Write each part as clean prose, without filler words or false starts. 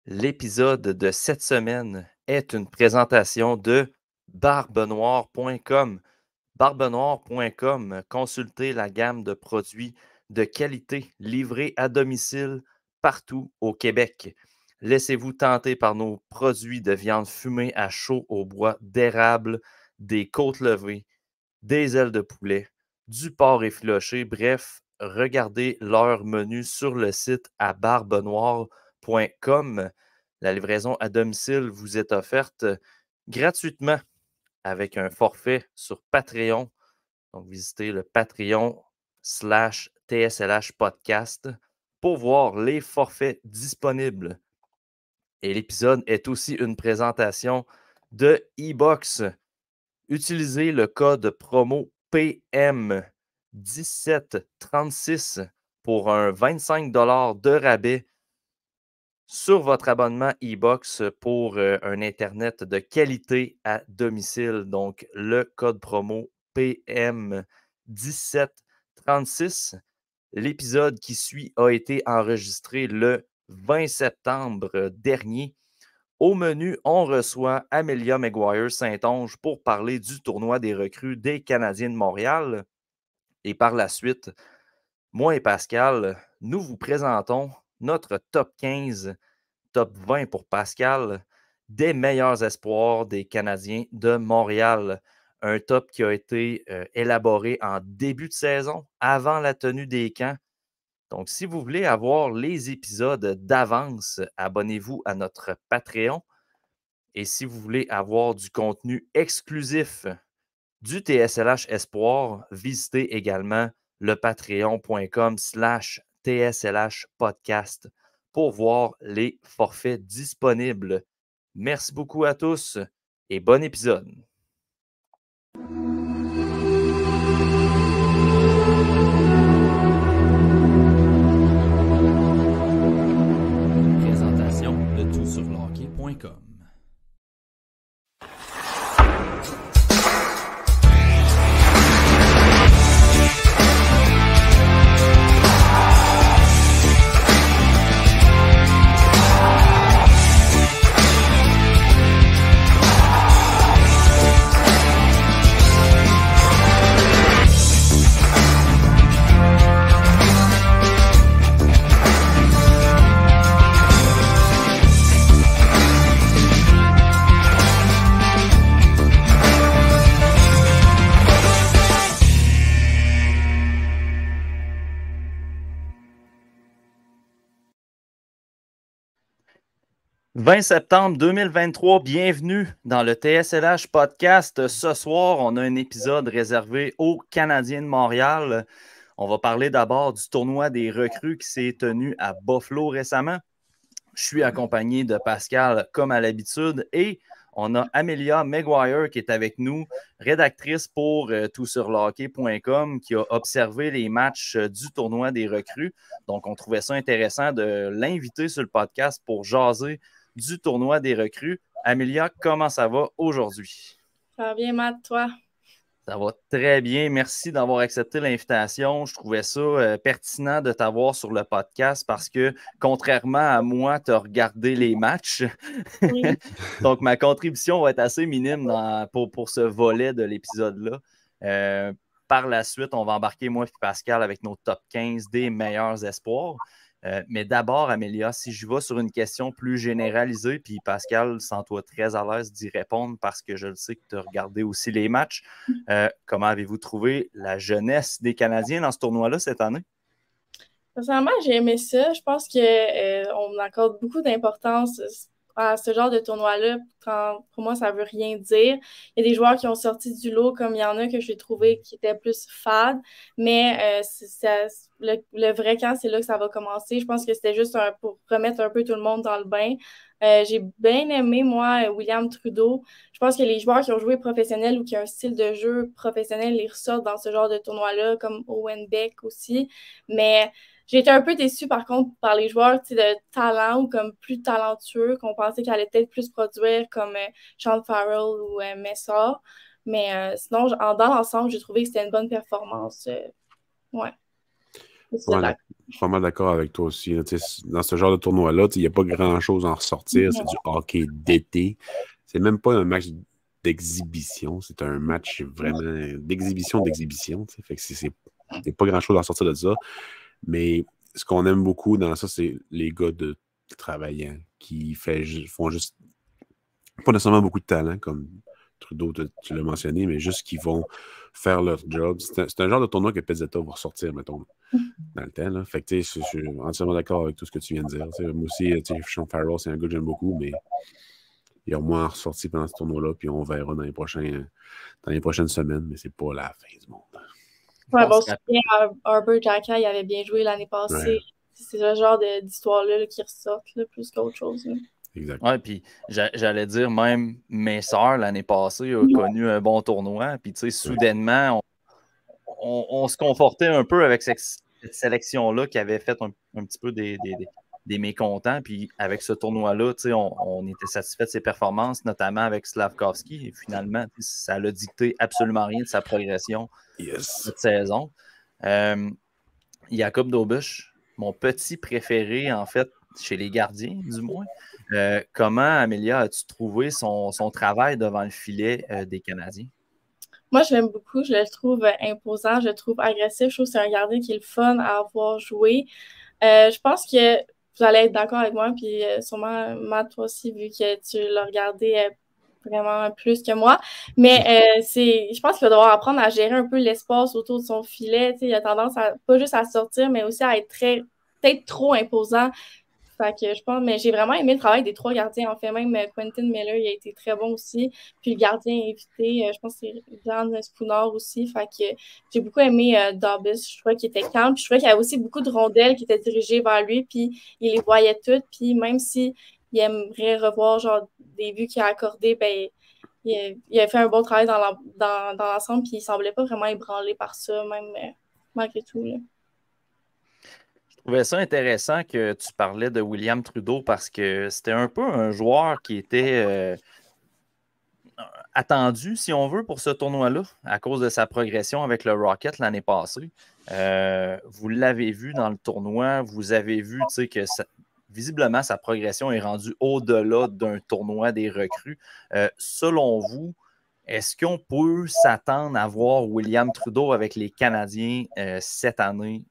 L'épisode de cette semaine est une présentation de barbenoire.com. Barbenoire.com, consultez la gamme de produits de qualité livrés à domicile partout au Québec. Laissez-vous tenter par nos produits de viande fumée à chaud au bois d'érable, des côtes levées, des ailes de poulet, du porc effiloché. Bref, regardez leur menu sur le site à barbenoire.com. La livraison à domicile vous est offerte gratuitement avec un forfait sur Patreon. Donc, visitez le Patreon/TSLH Podcast pour voir les forfaits disponibles. Et l'épisode est aussi une présentation de e-box. Utilisez le code promo PM1736 pour un 25 de rabais sur votre abonnement e-box pour un Internet de qualité à domicile. Donc, le code promo PM1736. L'épisode qui suit a été enregistré le 20 septembre dernier. Au menu, on reçoit Amelia Maguire-Saint-Onge pour parler du tournoi des recrues des Canadiens de Montréal. Et par la suite, moi et Pascal, nous vous présentons notre top 15, top 20 pour Pascal, des meilleurs espoirs des Canadiens de Montréal. Un top qui a été élaboré en début de saison, avant la tenue des camps. Donc, si vous voulez avoir les épisodes d'avance, abonnez-vous à notre Patreon. Et si vous voulez avoir du contenu exclusif du TSLH Espoir, visitez également le patreon.com/TSLH podcast pour voir les forfaits disponibles. Merci beaucoup à tous et bon épisode. Une présentation de toutsurlehockey.com. « 20 septembre 2023, bienvenue dans le TSLH Podcast. Ce soir, on a un épisode réservé aux Canadiens de Montréal. On va parler d'abord du tournoi des recrues qui s'est tenu à Buffalo récemment. Je suis accompagné de Pascal comme à l'habitude et on a Amelia Maguire qui est avec nous, rédactrice pour toutsurlehockey.com, qui a observé les matchs du tournoi des recrues. Donc, on trouvait ça intéressant de l'inviter sur le podcast pour jaser du tournoi des recrues. Amelia, comment ça va aujourd'hui? Ça va bien, Matt, toi? Ça va très bien. Merci d'avoir accepté l'invitation. Je trouvais ça pertinent de t'avoir sur le podcast parce que, contrairement à moi, tu as regardé les matchs. Oui. Donc, ma contribution va être assez minime pour ce volet de l'épisode-là. Par la suite, on va embarquer moi et Pascal avec nos top 15 des meilleurs espoirs. Mais d'abord, Amelia, si je vais sur une question plus généralisée, puis Pascal, sens-toi très à l'aise d'y répondre parce que je le sais que tu as regardé aussi les matchs. Comment avez-vous trouvé la jeunesse des Canadiens dans ce tournoi-là cette année? Personnellement, j'ai aimé ça. Je pense qu'on accorde beaucoup d'importance à ce genre de tournoi-là. Pour moi, ça ne veut rien dire. Il y a des joueurs qui ont sorti du lot, comme il y en a que j'ai trouvé qui étaient plus fades. Mais le vrai camp, c'est là que ça va commencer. Je pense que c'était juste pour remettre un peu tout le monde dans le bain. J'ai bien aimé, moi, William Trudeau. Je pense que les joueurs qui ont joué professionnel ou qui ont un style de jeu professionnel, ils ressortent dans ce genre de tournoi-là, comme Owen Beck aussi. Mais j'ai été un peu déçue, par contre, par les joueurs de talent ou comme plus talentueux, qu'on pensait qu'ils allaient peut-être plus produire, comme Sean Farrell ou Messard. Mais sinon, dans l'ensemble, j'ai trouvé que c'était une bonne performance. Ouais. Voilà. suis pas mal d'accord avec toi aussi. Là, dans ce genre de tournoi-là, il n'y a pas grand-chose à en ressortir. C'est du hockey d'été. C'est même pas un match d'exhibition. C'est un match vraiment d'exhibition. Fait que c'est pas grand-chose à en sortir de ça. Mais ce qu'on aime beaucoup dans ça, c'est les gars de travaillants qui font juste pas nécessairement beaucoup de talent, comme Trudeau, tu l'as mentionné, mais juste qu'ils vont faire leur job. C'est un genre de tournoi que Pezzetta va ressortir, mettons, dans le temps. Là. Fait que, je suis entièrement d'accord avec tout ce que tu viens de dire. Moi aussi, Sean Farrell, c'est un gars que j'aime beaucoup, mais il a au moins ressorti pendant ce tournoi-là, puis on verra dans les prochaines semaines, mais c'est pas la fin du monde. Ouais, bon, Arbor Xhekaj, il avait bien joué l'année passée. Ouais. C'est ce genre d'histoire-là qui ressortent plus qu'autre chose. Là. Exact. Oui, puis j'allais dire, même Messer, l'année passée, a connu un bon tournoi. Puis, tu sais, soudainement, on se confortait un peu avec cette sélection-là qui avait fait un petit peu des mécontents. Puis, avec ce tournoi-là, tu sais, on était satisfait de ses performances, notamment avec Slavkovski. Et finalement, ça l'a dicté absolument rien de sa progression cette saison. Jacob Daubush, mon petit préféré, en fait, chez les gardiens, du moins. Comment, Amélia, as-tu trouvé son travail devant le filet des Canadiens? Moi, je l'aime beaucoup. Je le trouve imposant. Je le trouve agressif. Je trouve que c'est un gardien qui est le fun à avoir joué. Je pense que vous allez être d'accord avec moi, puis sûrement Matt, toi aussi, vu que tu l'as regardé vraiment plus que moi. Mais je pense qu'il va devoir apprendre à gérer un peu l'espace autour de son filet. Il a tendance à pas juste à sortir, mais aussi à être peut-être trop imposant. Fait que je pense, mais j'ai vraiment aimé le travail des trois gardiens. En fait, même Quentin Miller, il a été très bon aussi. Puis le gardien invité, je pense que c'est Dan Spooner aussi. Fait que j'ai beaucoup aimé Daubus. Je trouvais qu'il était calme. Puis je trouvais qu'il y avait aussi beaucoup de rondelles qui étaient dirigées vers lui. Puis il les voyait toutes. Puis même s'il aimerait revoir genre des buts qu'il a accordés, ben il a fait un bon travail dans l'ensemble. Puis il semblait pas vraiment ébranlé par ça, même malgré tout. Là. Je trouvais ça intéressant que tu parlais de William Trudeau parce que c'était un peu un joueur qui était attendu, si on veut, pour ce tournoi-là, à cause de sa progression avec le Rocket l'année passée. Vous l'avez vu dans le tournoi, vous avez vu que visiblement, sa progression est rendue au-delà d'un tournoi des recrues. Selon vous, est-ce qu'on peut s'attendre à voir William Trudeau avec les Canadiens cette année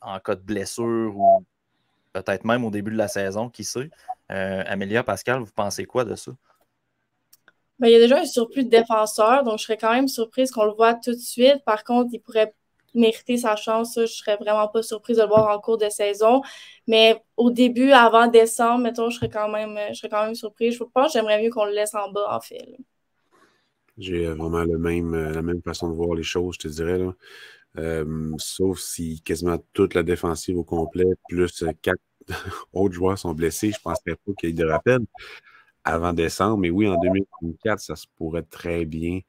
en cas de blessure ou peut-être même au début de la saison, qui sait? Amélia, Pascal, vous pensez quoi de ça? Ben, il y a déjà un surplus de défenseurs, donc je serais quand même surprise qu'on le voit tout de suite. Par contre, il pourrait mériter sa chance. Ça, je serais vraiment pas surprise de le voir en cours de saison. Mais au début, avant décembre, mettons, je serais quand même surprise. Je pense que j'aimerais mieux qu'on le laisse en bas, en fait. Là. J'ai vraiment la même façon de voir les choses, je te dirais. Là. Sauf si quasiment toute la défensive au complet, plus 4 autres joueurs sont blessés, je ne penserais pas qu'il y ait de rappel avant décembre. Mais oui, en 2024, ça se pourrait très bien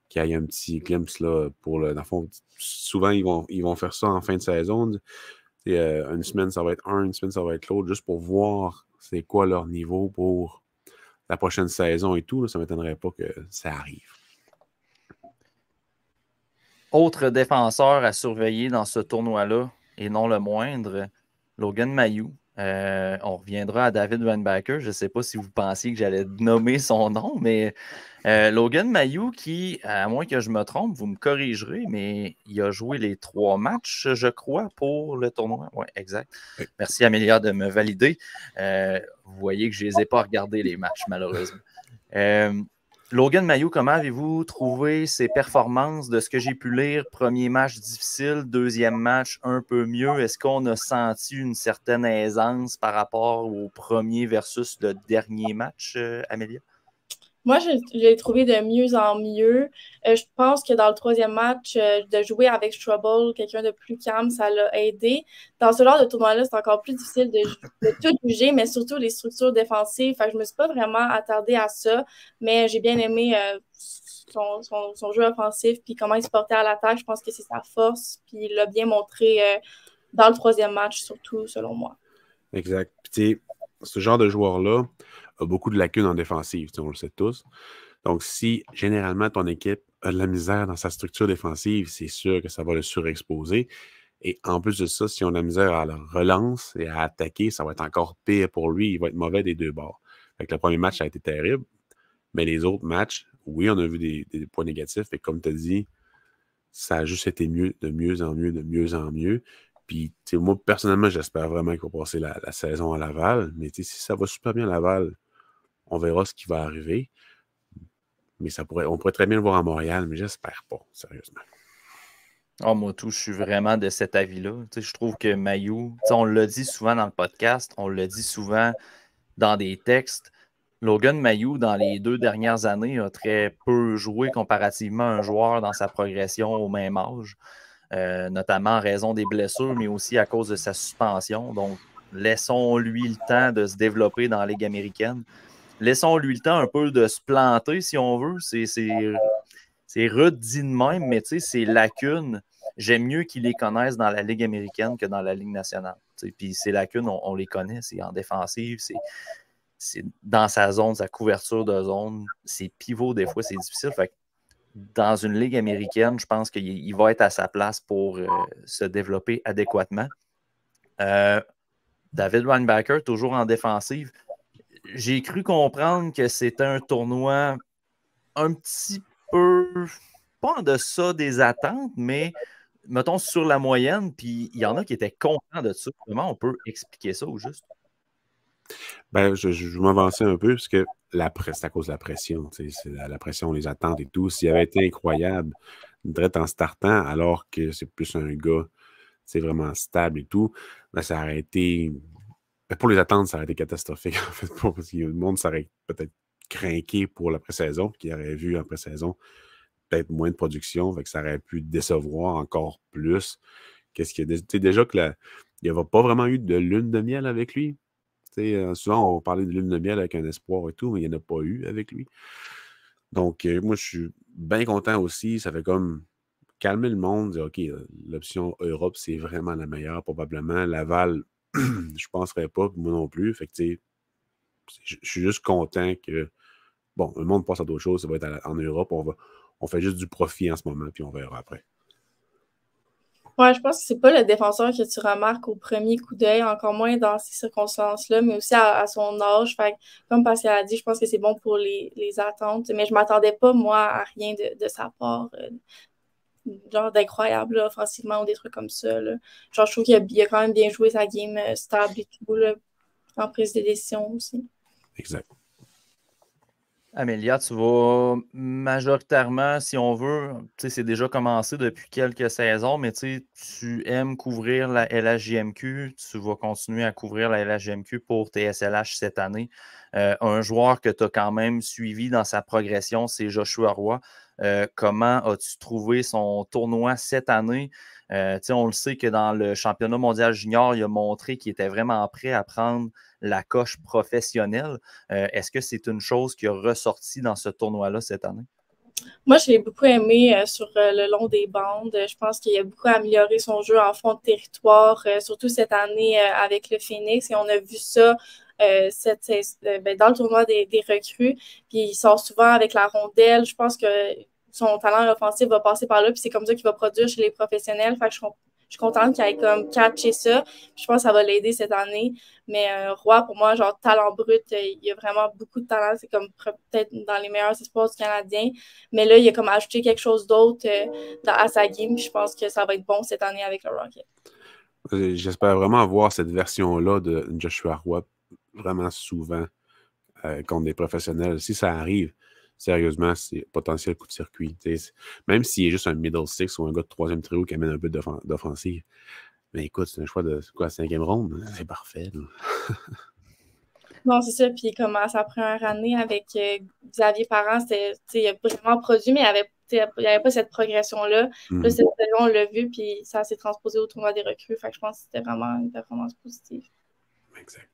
qu'il y ait un petit glimpse là, pour le. Dans le fond, souvent, ils vont faire ça en fin de saison. Une semaine, ça va être une semaine, ça va être l'autre, juste pour voir c'est quoi leur niveau pour la prochaine saison et tout. Là, ça ne m'étonnerait pas que ça arrive. Autre défenseur à surveiller dans ce tournoi-là, et non le moindre, Logan Mailloux. On reviendra à David Van Backer. Je ne sais pas si vous pensiez que j'allais nommer son nom, mais Logan Mailloux qui, à moins que je me trompe, vous me corrigerez, mais il a joué les 3 matchs, je crois, pour le tournoi. Oui, exact. Merci Amélia de me valider. Vous voyez que je ne les ai pas regardés les matchs, malheureusement. Logan Mailloux, comment avez-vous trouvé ses performances de ce que j'ai pu lire? Premier match difficile, deuxième match un peu mieux. Est-ce qu'on a senti une certaine aisance par rapport au premier versus le dernier match, Amélia? Moi, je l'ai trouvé de mieux en mieux. Je pense que dans le troisième match, de jouer avec Strubble, quelqu'un de plus calme, ça l'a aidé. Dans ce genre de tournoi-là, c'est encore plus difficile de tout juger, mais surtout les structures défensives. Fait que je me suis pas vraiment attardée à ça, mais j'ai bien aimé son jeu offensif puis comment il se portait à l'attaque. Je pense que c'est sa force, puis il l'a bien montré dans le troisième match, surtout, selon moi. Exact. Puis, ce genre de joueur-là a beaucoup de lacunes en défensive, on le sait tous. Donc, si généralement ton équipe a de la misère dans sa structure défensive, c'est sûr que ça va le surexposer. Et en plus de ça, si on a la misère à la relance et à attaquer, ça va être encore pire pour lui. Il va être mauvais des deux bords. Fait que le premier match, ça a été terrible. Mais les autres matchs, oui, on a vu des points négatifs. Et comme tu as dit, ça a juste été mieux, de mieux en mieux, de mieux en mieux. Puis, moi, personnellement, j'espère vraiment qu'il va passer la saison à Laval. Mais si ça va super bien à Laval, on verra ce qui va arriver. Mais on pourrait très bien le voir à Montréal, mais j'espère pas, sérieusement. Oh, moi, je suis vraiment de cet avis-là. Je trouve que Mailloux, on l'a dit souvent dans le podcast, on l'a dit souvent dans des textes. Logan Mailloux, dans les 2 dernières années, a très peu joué comparativement à un joueur dans sa progression au même âge, notamment en raison des blessures, mais aussi à cause de sa suspension. Donc, laissons-lui le temps de se développer dans la Ligue américaine. Laissons-lui le temps un peu de se planter, si on veut. C'est rude dit de même, mais ces lacunes, j'aime mieux qu'ils les connaissent dans la Ligue américaine que dans la Ligue nationale. Puis ces lacunes, on les connaît. C'est en défensive, c'est dans sa zone, sa couverture de zone. Ses pivots, des fois, c'est difficile. Fait que dans une Ligue américaine, je pense qu'il va être à sa place pour se développer adéquatement. David Weinbacher, toujours en défensive. J'ai cru comprendre que c'était un tournoi un petit peu, pas en deçà des attentes, mais mettons sur la moyenne, puis il y en a qui étaient contents de ça. Comment on peut expliquer ça au juste? Ben, je vais m'avancer un peu parce que c'est à cause de la pression. C'est la pression, les attentes et tout. S'il avait été incroyable, direct en startant, alors que c'est plus un gars, c'est vraiment stable et tout, ben, ça aurait été. Ben, pour les attentes, ça aurait été catastrophique, en fait, parce que le monde s'aurait peut-être craqué pour la pré-saison, qui aurait vu en pré-saison peut-être moins de production, fait que ça aurait pu décevoir encore plus. Qu'est-ce qu'il y a déjà que il n'y avait pas vraiment eu de lune de miel avec lui. Souvent, on parlait de lune de miel avec un espoir et tout, mais il n'y en a pas eu avec lui. Donc, moi, je suis bien content aussi. Ça fait comme calmer le monde, dire OK, l'option Europe, c'est vraiment la meilleure, probablement. Laval, je ne penserais pas, moi non plus. Fait que, je suis juste content que, bon, le monde passe à d'autres choses, ça va être en Europe, on fait juste du profit en ce moment, puis on verra après. Ouais, je pense que c'est pas le défenseur que tu remarques au premier coup d'œil, encore moins dans ces circonstances-là, mais aussi à son âge. Fait que, comme Pascal a dit, je pense que c'est bon pour les attentes, mais je m'attendais pas, moi, à rien de sa part, genre d'incroyable, là, offensivement, ou des trucs comme ça, là. Genre, je trouve qu'il a quand même bien joué sa game stable et tout, là, en prise de décision aussi. Exact. Amélia, tu vas majoritairement, si on veut, c'est déjà commencé depuis quelques saisons, mais tu aimes couvrir la LHJMQ, tu vas continuer à couvrir la LHJMQ pour TSLH cette année. Un joueur que tu as quand même suivi dans sa progression, c'est Joshua Roy. Comment as-tu trouvé son tournoi cette année? On le sait que dans le championnat mondial junior, il a montré qu'il était vraiment prêt à prendre la coche professionnelle. Est-ce que c'est une chose qui a ressorti dans ce tournoi-là cette année? Moi, je l'ai beaucoup aimé sur le long des bandes. Je pense qu'il a beaucoup amélioré son jeu en fond de territoire, surtout cette année avec le Phoenix. Et on a vu ça dans le tournoi des recrues. Puis il sort souvent avec la rondelle. Je pense que son talent offensif va passer par là. Puis c'est comme ça qu'il va produire chez les professionnels. Fait que je suis contente qu'il ait comme catché ça. Puis je pense que ça va l'aider cette année. Mais Roy, pour moi, genre talent brut, il a vraiment beaucoup de talent. C'est comme peut-être dans les meilleurs espoirs du Canadien. Mais là, il a comme ajouté quelque chose d'autre à sa game. Puis je pense que ça va être bon cette année avec le Rocket. J'espère vraiment voir cette version-là de Joshua Roy vraiment souvent contre des professionnels. Si ça arrive, sérieusement, c'est potentiel coup de circuit. Même s'il est juste un middle six ou un gars de troisième trio qui amène un peu d'offensive. Mais écoute, c'est un choix de quoi, 5e ronde? C'est parfait. Non, c'est ça. Puis comme à sa première année avec Xavier Parent, il a vraiment produit, mais il n'y avait pas cette progression-là. Là, cette saison, on l'a vu, puis ça s'est transposé au tournoi des recrues. Fait que je pense que c'était vraiment une performance positive. Exact.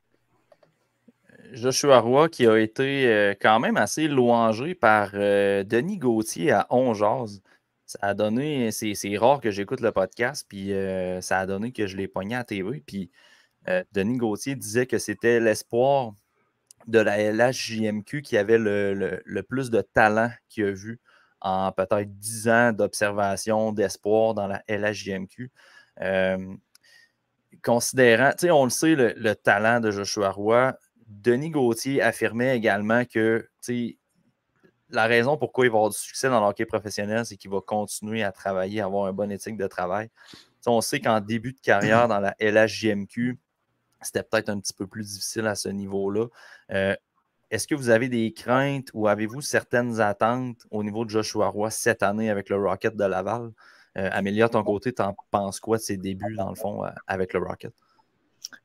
Joshua Roy qui a été quand même assez louangé par Denis Gauthier à On Jase. Ça a donné, c'est rare que j'écoute le podcast, puis ça a donné que je l'ai pogné à la TV. Puis Denis Gauthier disait que c'était l'espoir de la LHJMQ qui avait le plus de talent qu'il a vu en peut-être 10 ans d'observation, d'espoir dans la LHJMQ. Considérant, tu sais, on le sait, le talent de Joshua Roy, Denis Gauthier affirmait également que, tu sais, la raison pourquoi il va avoir du succès dans le hockey professionnel, c'est qu'il va continuer à travailler, à avoir une bonne éthique de travail. T'sais, on sait qu'en début de carrière dans la LHJMQ, c'était peut-être un petit peu plus difficile à ce niveau-là. Est-ce que vous avez des craintes ou avez-vous certaines attentes au niveau de Joshua Roy cette année avec le Rocket de Laval? Amélia, ton côté, t'en penses quoi de ses débuts, dans le fond, avec le Rocket?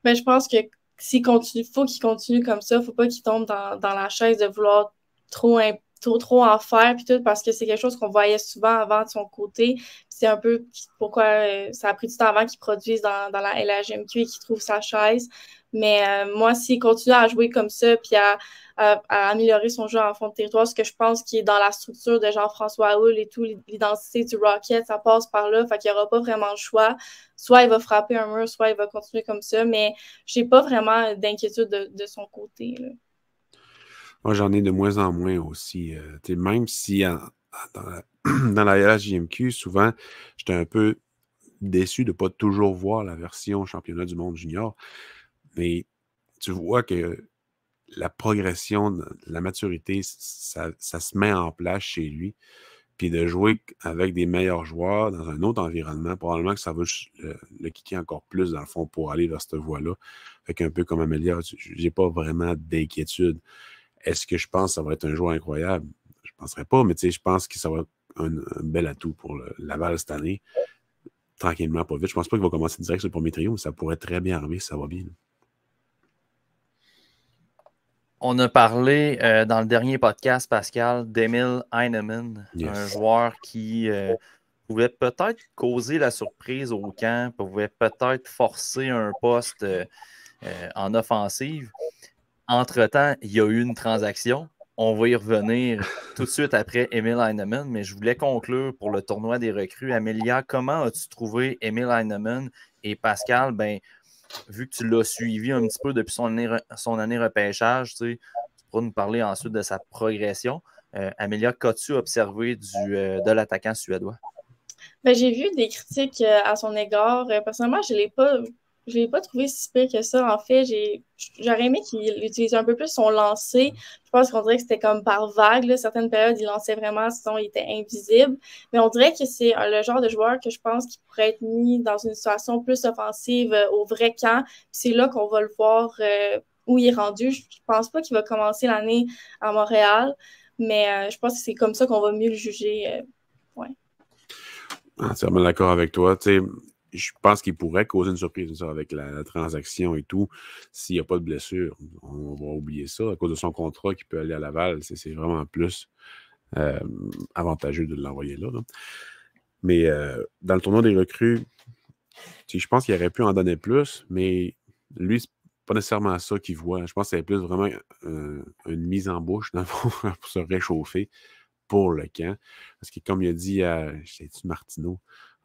Ben, je pense que s'il continue, faut qu'il continue comme ça. Faut pas qu'il tombe dans la chaise de vouloir trop en faire puis tout, parce que c'est quelque chose qu'on voyait souvent avant de son côté. C'est un peu pourquoi ça a pris du temps avant qu'il produise dans la LHMQ et qu'il trouve sa chaise. Mais moi, s'il continue à jouer comme ça puis à améliorer son jeu en fond de territoire, ce que je pense qui est dans la structure de Jean-François Houle et tout, l'identité du Rocket, ça passe par là. Fait qu'il n'y aura pas vraiment le choix. Soit il va frapper un mur, soit il va continuer comme ça. Mais j'ai pas vraiment d'inquiétude de son côté, là. Moi, j'en ai de moins en moins aussi. Même si dans la LHJMQ, souvent, j'étais un peu déçu de ne pas toujours voir la version championnat du monde junior. Mais tu vois que la progression, la maturité, ça se met en place chez lui. Puis de jouer avec des meilleurs joueurs dans un autre environnement, probablement que ça va le kicker encore plus, dans le fond, pour aller vers cette voie-là. Fait qu'un peu comme Amélia, j'ai pas vraiment d'inquiétude. Est-ce que je pense que ça va être un joueur incroyable? Je ne penserais pas, mais je pense que ça va être un bel atout pour le Laval cette année. Tranquillement, pas vite. Je pense pas qu'il va commencer direct sur le premier trio, mais ça pourrait très bien arriver si ça va bien. On a parlé dans le dernier podcast, Pascal, d'Emil Heinemann, un joueur qui pouvait peut-être causer la surprise au camp, pouvait peut-être forcer un poste en offensive. Entre-temps, il y a eu une transaction. On va y revenir tout de suite après Emil Heinemann, mais je voulais conclure pour le tournoi des recrues. Amélia, comment as-tu trouvé Emil Heinemann? Et Pascal, vu que tu l'as suivi un petit peu depuis son année repêchage, tu pourras nous parler ensuite de sa progression. Amélia, qu'as-tu observé de l'attaquant suédois? Ben, j'ai vu des critiques à son égard. Personnellement, je l'ai pas trouvé si pire que ça. En fait, j'aurais aimé qu'il utilise un peu plus son lancer. Je pense qu'on dirait que c'était comme par vague, là. Certaines périodes, il lançait vraiment, sinon il était invisible. Mais on dirait que c'est le genre de joueur que je pense qu'il pourrait être mis dans une situation plus offensive au vrai camp. C'est là qu'on va le voir où il est rendu. Je pense pas qu'il va commencer l'année à Montréal, mais je pense que c'est comme ça qu'on va mieux le juger. Ouais. Entièrement d'accord avec toi. Je pense qu'il pourrait causer une surprise avec la transaction et tout s'il n'y a pas de blessure. On va oublier ça. À cause de son contrat qui peut aller à Laval, c'est vraiment plus avantageux de l'envoyer là. Mais dans le tournoi des recrues, je pense qu'il aurait pu en donner plus, mais lui, c'est pas nécessairement ça qu'il voit. Je pense que c'est plus vraiment une mise en bouche dans le fond, pour se réchauffer pour le camp. Parce que comme il a dit à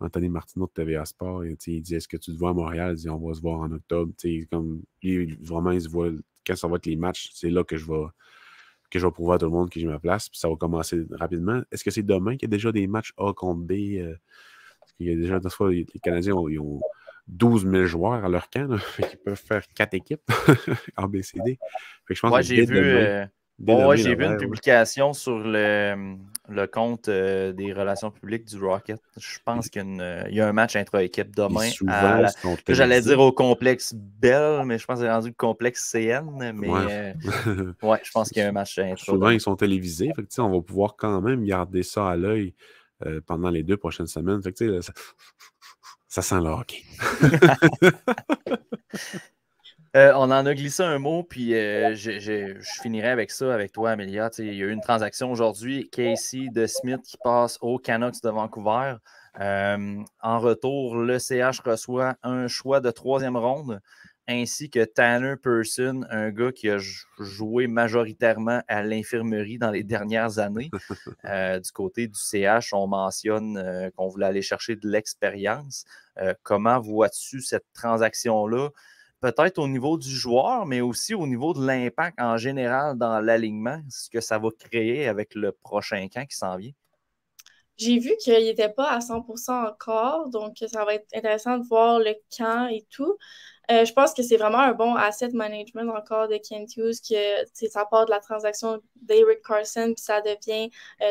Anthony Martineau de TVA Sport, il dit, est-ce que tu te vois à Montréal? Il dit, on va se voir en octobre. Comme lui, vraiment, il se voit, quand ça va être les matchs, c'est là que je vais prouver à tout le monde que j'ai ma place. Puis ça va commencer rapidement. Est-ce que c'est demain qu'il y a déjà des matchs A contre B? Parce qu'il y a déjà, des fois, les Canadiens ils ont 12 000 joueurs à leur camp. Ils peuvent faire 4 équipes en BCD. Fait que je pense que j'ai vu... demain, j'ai vu une publication sur le compte des relations publiques du Rocket. Je pense qu'il y a un match intra-équipe demain. J'allais dire au complexe Bell, mais je pense que c'est rendu le complexe CN. Mais je pense qu'il y a un match intra. Souvent, ils sont télévisés. Fait que, on va pouvoir quand même garder ça à l'œil pendant les 2 prochaines semaines. Fait que, ça sent le hockey. On en a glissé un mot, puis je finirai avec ça, avec toi, Amélia. Il y a eu une transaction aujourd'hui. Casey DeSmith qui passe aux Canucks de Vancouver. En retour, le CH reçoit un choix de 3e ronde, ainsi que Tanner Pearson, un gars qui a joué majoritairement à l'infirmerie dans les dernières années. Du côté du CH, on mentionne qu'on voulait aller chercher de l'expérience. Comment vois-tu cette transaction-là? Peut-être au niveau du joueur, mais aussi au niveau de l'impact en général dans l'alignement, ce que ça va créer avec le prochain camp qui s'en vient? j'ai vu qu'il n'était pas à 100% encore, donc ça va être intéressant de voir le camp et tout. Je pense que c'est vraiment un bon asset management encore de Kent Hughes, que ça part de la transaction d'Eric Carson, puis ça devient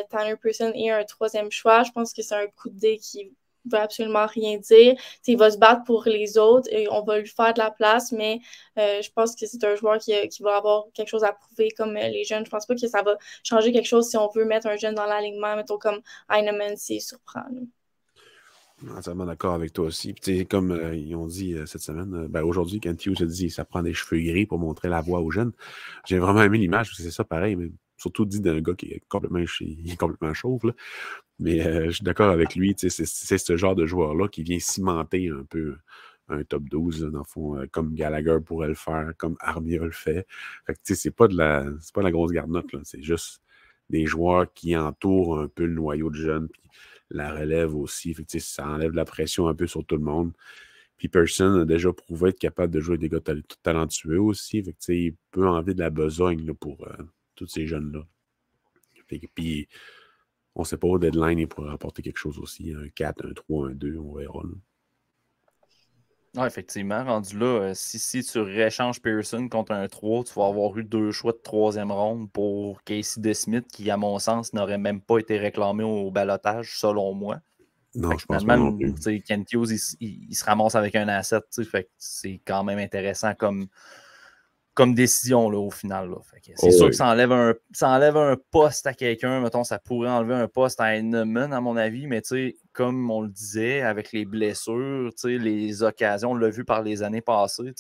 Tanner Pearson et un troisième choix. Je pense que c'est un coup de dé qui veut absolument rien dire. Il va se battre pour les autres et on va lui faire de la place, mais je pense que c'est un joueur qui va avoir quelque chose à prouver comme les jeunes. Je pense pas que ça va changer quelque chose si on veut mettre un jeune dans l'alignement, mettons comme Heinemann, c'est surprenant. Entièrement d'accord avec toi aussi. Puis, comme ils ont dit cette semaine, aujourd'hui, quand Hughes a dit ça prend des cheveux gris pour montrer la voie aux jeunes, j'ai vraiment aimé l'image, parce que c'est ça pareil, mais surtout dit d'un gars qui est complètement chauve. Là. Mais je suis d'accord avec lui, c'est ce genre de joueur-là qui vient cimenter un peu un top 12, là, dans le fond, comme Gallagher pourrait le faire, comme Armia le fait. Fait que c'est pas de la grosse garnotte, là, c'est juste des joueurs qui entourent un peu le noyau de jeunes, puis la relève aussi. Fait que, ça enlève la pression un peu sur tout le monde. Puis Pearson a déjà prouvé être capable de jouer avec des gars talentueux aussi. Fait que, il peut enlever de la besogne là, pour tous ces jeunes-là. Puis on ne sait pas au deadline, il pourrait apporter quelque chose aussi. Un 4, un 3, un 2, on verra. Ah, effectivement, rendu là, si tu rééchanges Pearson contre un 3, tu vas avoir eu 2 choix de troisième ronde pour Casey DeSmith, qui, à mon sens, n'aurait même pas été réclamé au ballottage, selon moi. Non, je pense pas non plus. Kent Hughes, il se ramasse avec un asset, fait que c'est quand même intéressant comme décision là, au final. Là. C'est sûr que ça enlève un poste à quelqu'un. Mettons, ça pourrait enlever un poste à Heinemann, à mon avis, mais comme on le disait, avec les blessures, les occasions, on l'a vu par les années passées,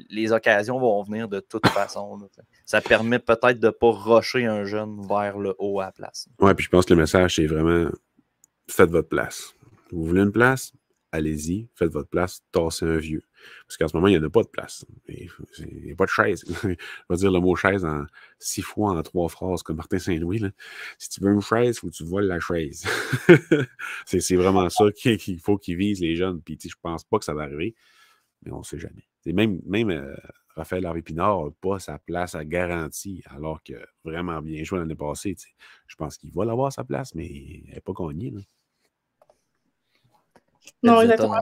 les occasions vont venir de toute façon. Là, ça permet peut-être de ne pas rusher un jeune vers le haut à la place. Oui, puis je pense que le message, c'est vraiment faites votre place. Vous voulez une place? Allez-y, faites votre place, tassez un vieux. Parce qu'en ce moment, il n'y en a pas de place. Il n'y a pas de chaise. Je vais dire le mot chaise en 6 fois en 3 phrases, comme Martin Saint-Louis. Là. Si tu veux une chaise, il faut que tu voles la chaise. c'est vraiment ça qu'il faut qu'ils visent, les jeunes. Puis, je pense pas que ça va arriver, mais on ne sait jamais. Même Raphaël Harvey-Pinard n'a pas sa place à garantie, alors que vraiment bien joué l'année passée. Je pense qu'il va avoir sa place, mais il n'est pas gagné. Là. Non, exactement.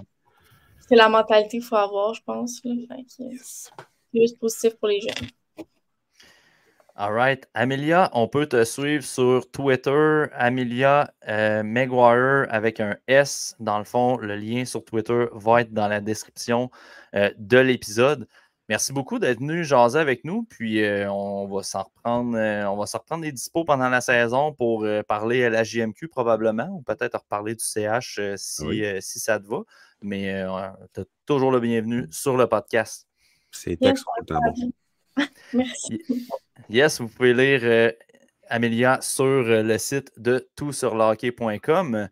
C'est la mentalité qu'il faut avoir, je pense. Yes. C'est juste positif pour les jeunes. All right. Amelia, on peut te suivre sur Twitter. Amelia Maguire avec un S. Dans le fond, le lien sur Twitter va être dans la description de l'épisode. Merci beaucoup d'être venu jaser avec nous. Puis on va s'en reprendre des dispos pendant la saison pour parler à la JMQ probablement, ou peut-être reparler du CH si ça te va. Mais tu es toujours le bienvenu sur le podcast. C'est excellent. Merci. Yes, vous pouvez lire Amelia sur le site de toutsurlehockey.com.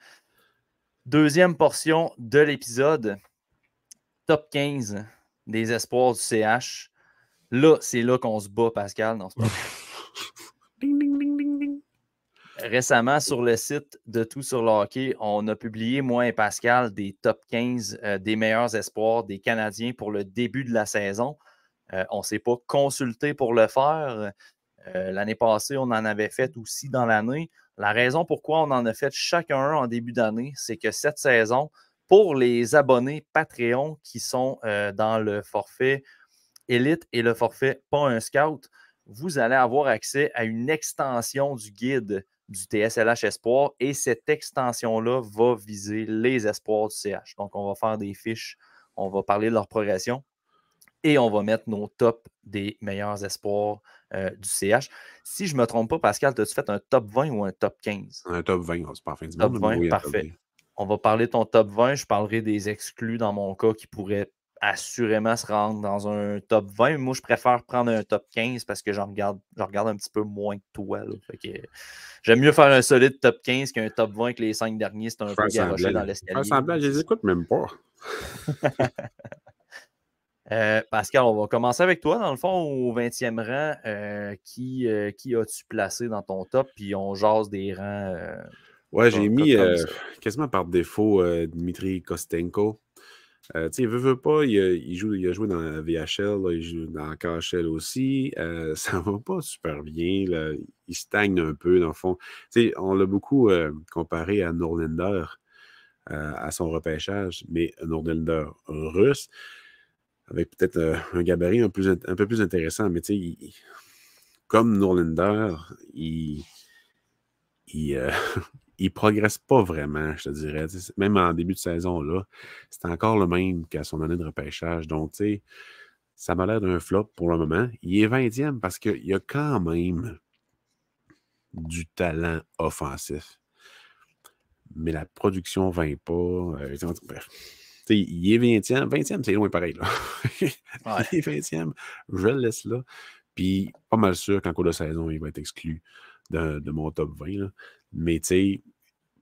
Deuxième portion de l'épisode, top 15 des espoirs du CH. Là, c'est là qu'on se bat, Pascal. Non, c'est pas Ding, ding, ding, ding, ding. Récemment, sur le site de Tout sur le hockey, on a publié, moi et Pascal, des top 15 des meilleurs espoirs des Canadiens pour le début de la saison. On ne s'est pas consulté pour le faire. L'année passée, on en avait fait aussi dans l'année. La raison pourquoi on en a fait chacun un en début d'année, c'est que cette saison, pour les abonnés Patreon qui sont dans le forfait Élite et le forfait Pas un Scout, vous allez avoir accès à une extension du guide du TSLH Espoir et cette extension-là va viser les espoirs du CH. Donc, on va faire des fiches, on va parler de leur progression et on va mettre nos tops des meilleurs espoirs du CH. Si je ne me trompe pas, Pascal, as-tu fait un top 20 ou un top 15? Un top 20, c'est pas la fin du top monde. 20, Oui, parfait. On va parler de ton top 20. Je parlerai des exclus dans mon cas qui pourraient assurément se rendre dans un top 20. Moi, je préfère prendre un top 15 parce que je regarde un petit peu moins que toi. Là. Fait que j'aime mieux faire un solide top 15 qu'un top 20 que les 5 derniers. C'est un peu garoché dans l'escalier. Faire semblant, je les écoute même pas. Pascal, on va commencer avec toi. Dans le fond, au 20e rang, qui as-tu placé dans ton top? Puis on jase des rangs. Ouais, j'ai mis quasiment par défaut Dmitri Kostenko. veut pas, il a joué dans la VHL, là, il joue dans la KHL aussi. Ça va pas super bien. Là. Il stagne un peu, dans le fond. On l'a beaucoup comparé à Norlinder, à son repêchage, mais Norlinder russe, avec peut-être un gabarit un peu plus intéressant. Mais comme Norlinder, il progresse pas vraiment, je te dirais. Même en début de saison, là, c'est encore le même qu'à son année de repêchage. Donc, ça m'a l'air d'un flop pour le moment. Il est 20e parce qu'il a quand même du talent offensif. Mais la production ne vient pas. Bref. Il est 20e. 20e, c'est loin pareil. Là. Ouais. Il est 20e. Je le laisse là. Puis, pas mal sûr qu'en cours de saison, il va être exclu de mon top 20. Là. Mais,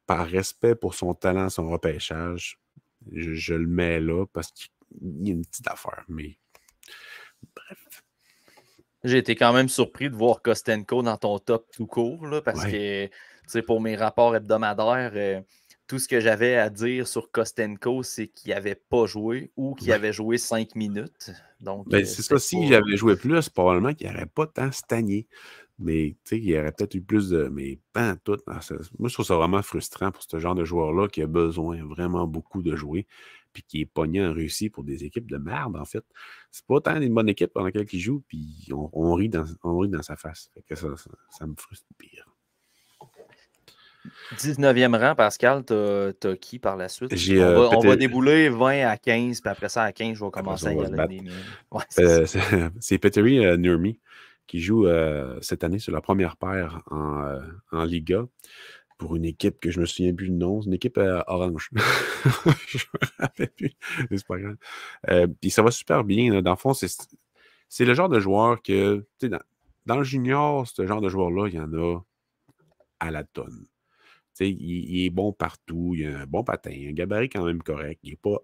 par respect pour son talent, son repêchage, je le mets là parce qu'il y a une petite affaire. Mais, bref. J'ai été quand même surpris de voir Kostenko dans ton top tout court, là, parce que, pour mes rapports hebdomadaires, tout ce que j'avais à dire sur Kostenko, c'est qu'il n'avait pas joué ou qu'il avait joué 5 minutes. Donc, c'est ça. Si j'avais joué plus, probablement qu'il n'aurait pas tant stagné. Mais il y aurait peut-être eu plus de. Mais pas en tout. Moi, je trouve ça vraiment frustrant pour ce genre de joueur-là qui a besoin vraiment beaucoup de jouer. Puis qui est pogné en Russie pour des équipes de merde, en fait. C'est pas tant une bonne équipe dans laquelle il joue, puis on rit dans sa face. Fait que ça me frustre pire. 19e rang, Pascal, t'as qui par la suite? On va débouler 20 à 15, puis après ça, à 15, je vais commencer à y aller des miens. Ouais, c'est Petteri Nurmi qui joue cette année sur la première paire en Liga pour une équipe que je me souviens plus du nom. C'est une équipe orange. Je me rappelle plus. C'est pas grave. Puis ça va super bien. Là. Dans le fond, c'est le genre de joueur que, dans le junior, ce genre de joueur-là, il y en a à la tonne. Il est bon partout, il a un bon patin, un gabarit quand même correct. Il n'est pas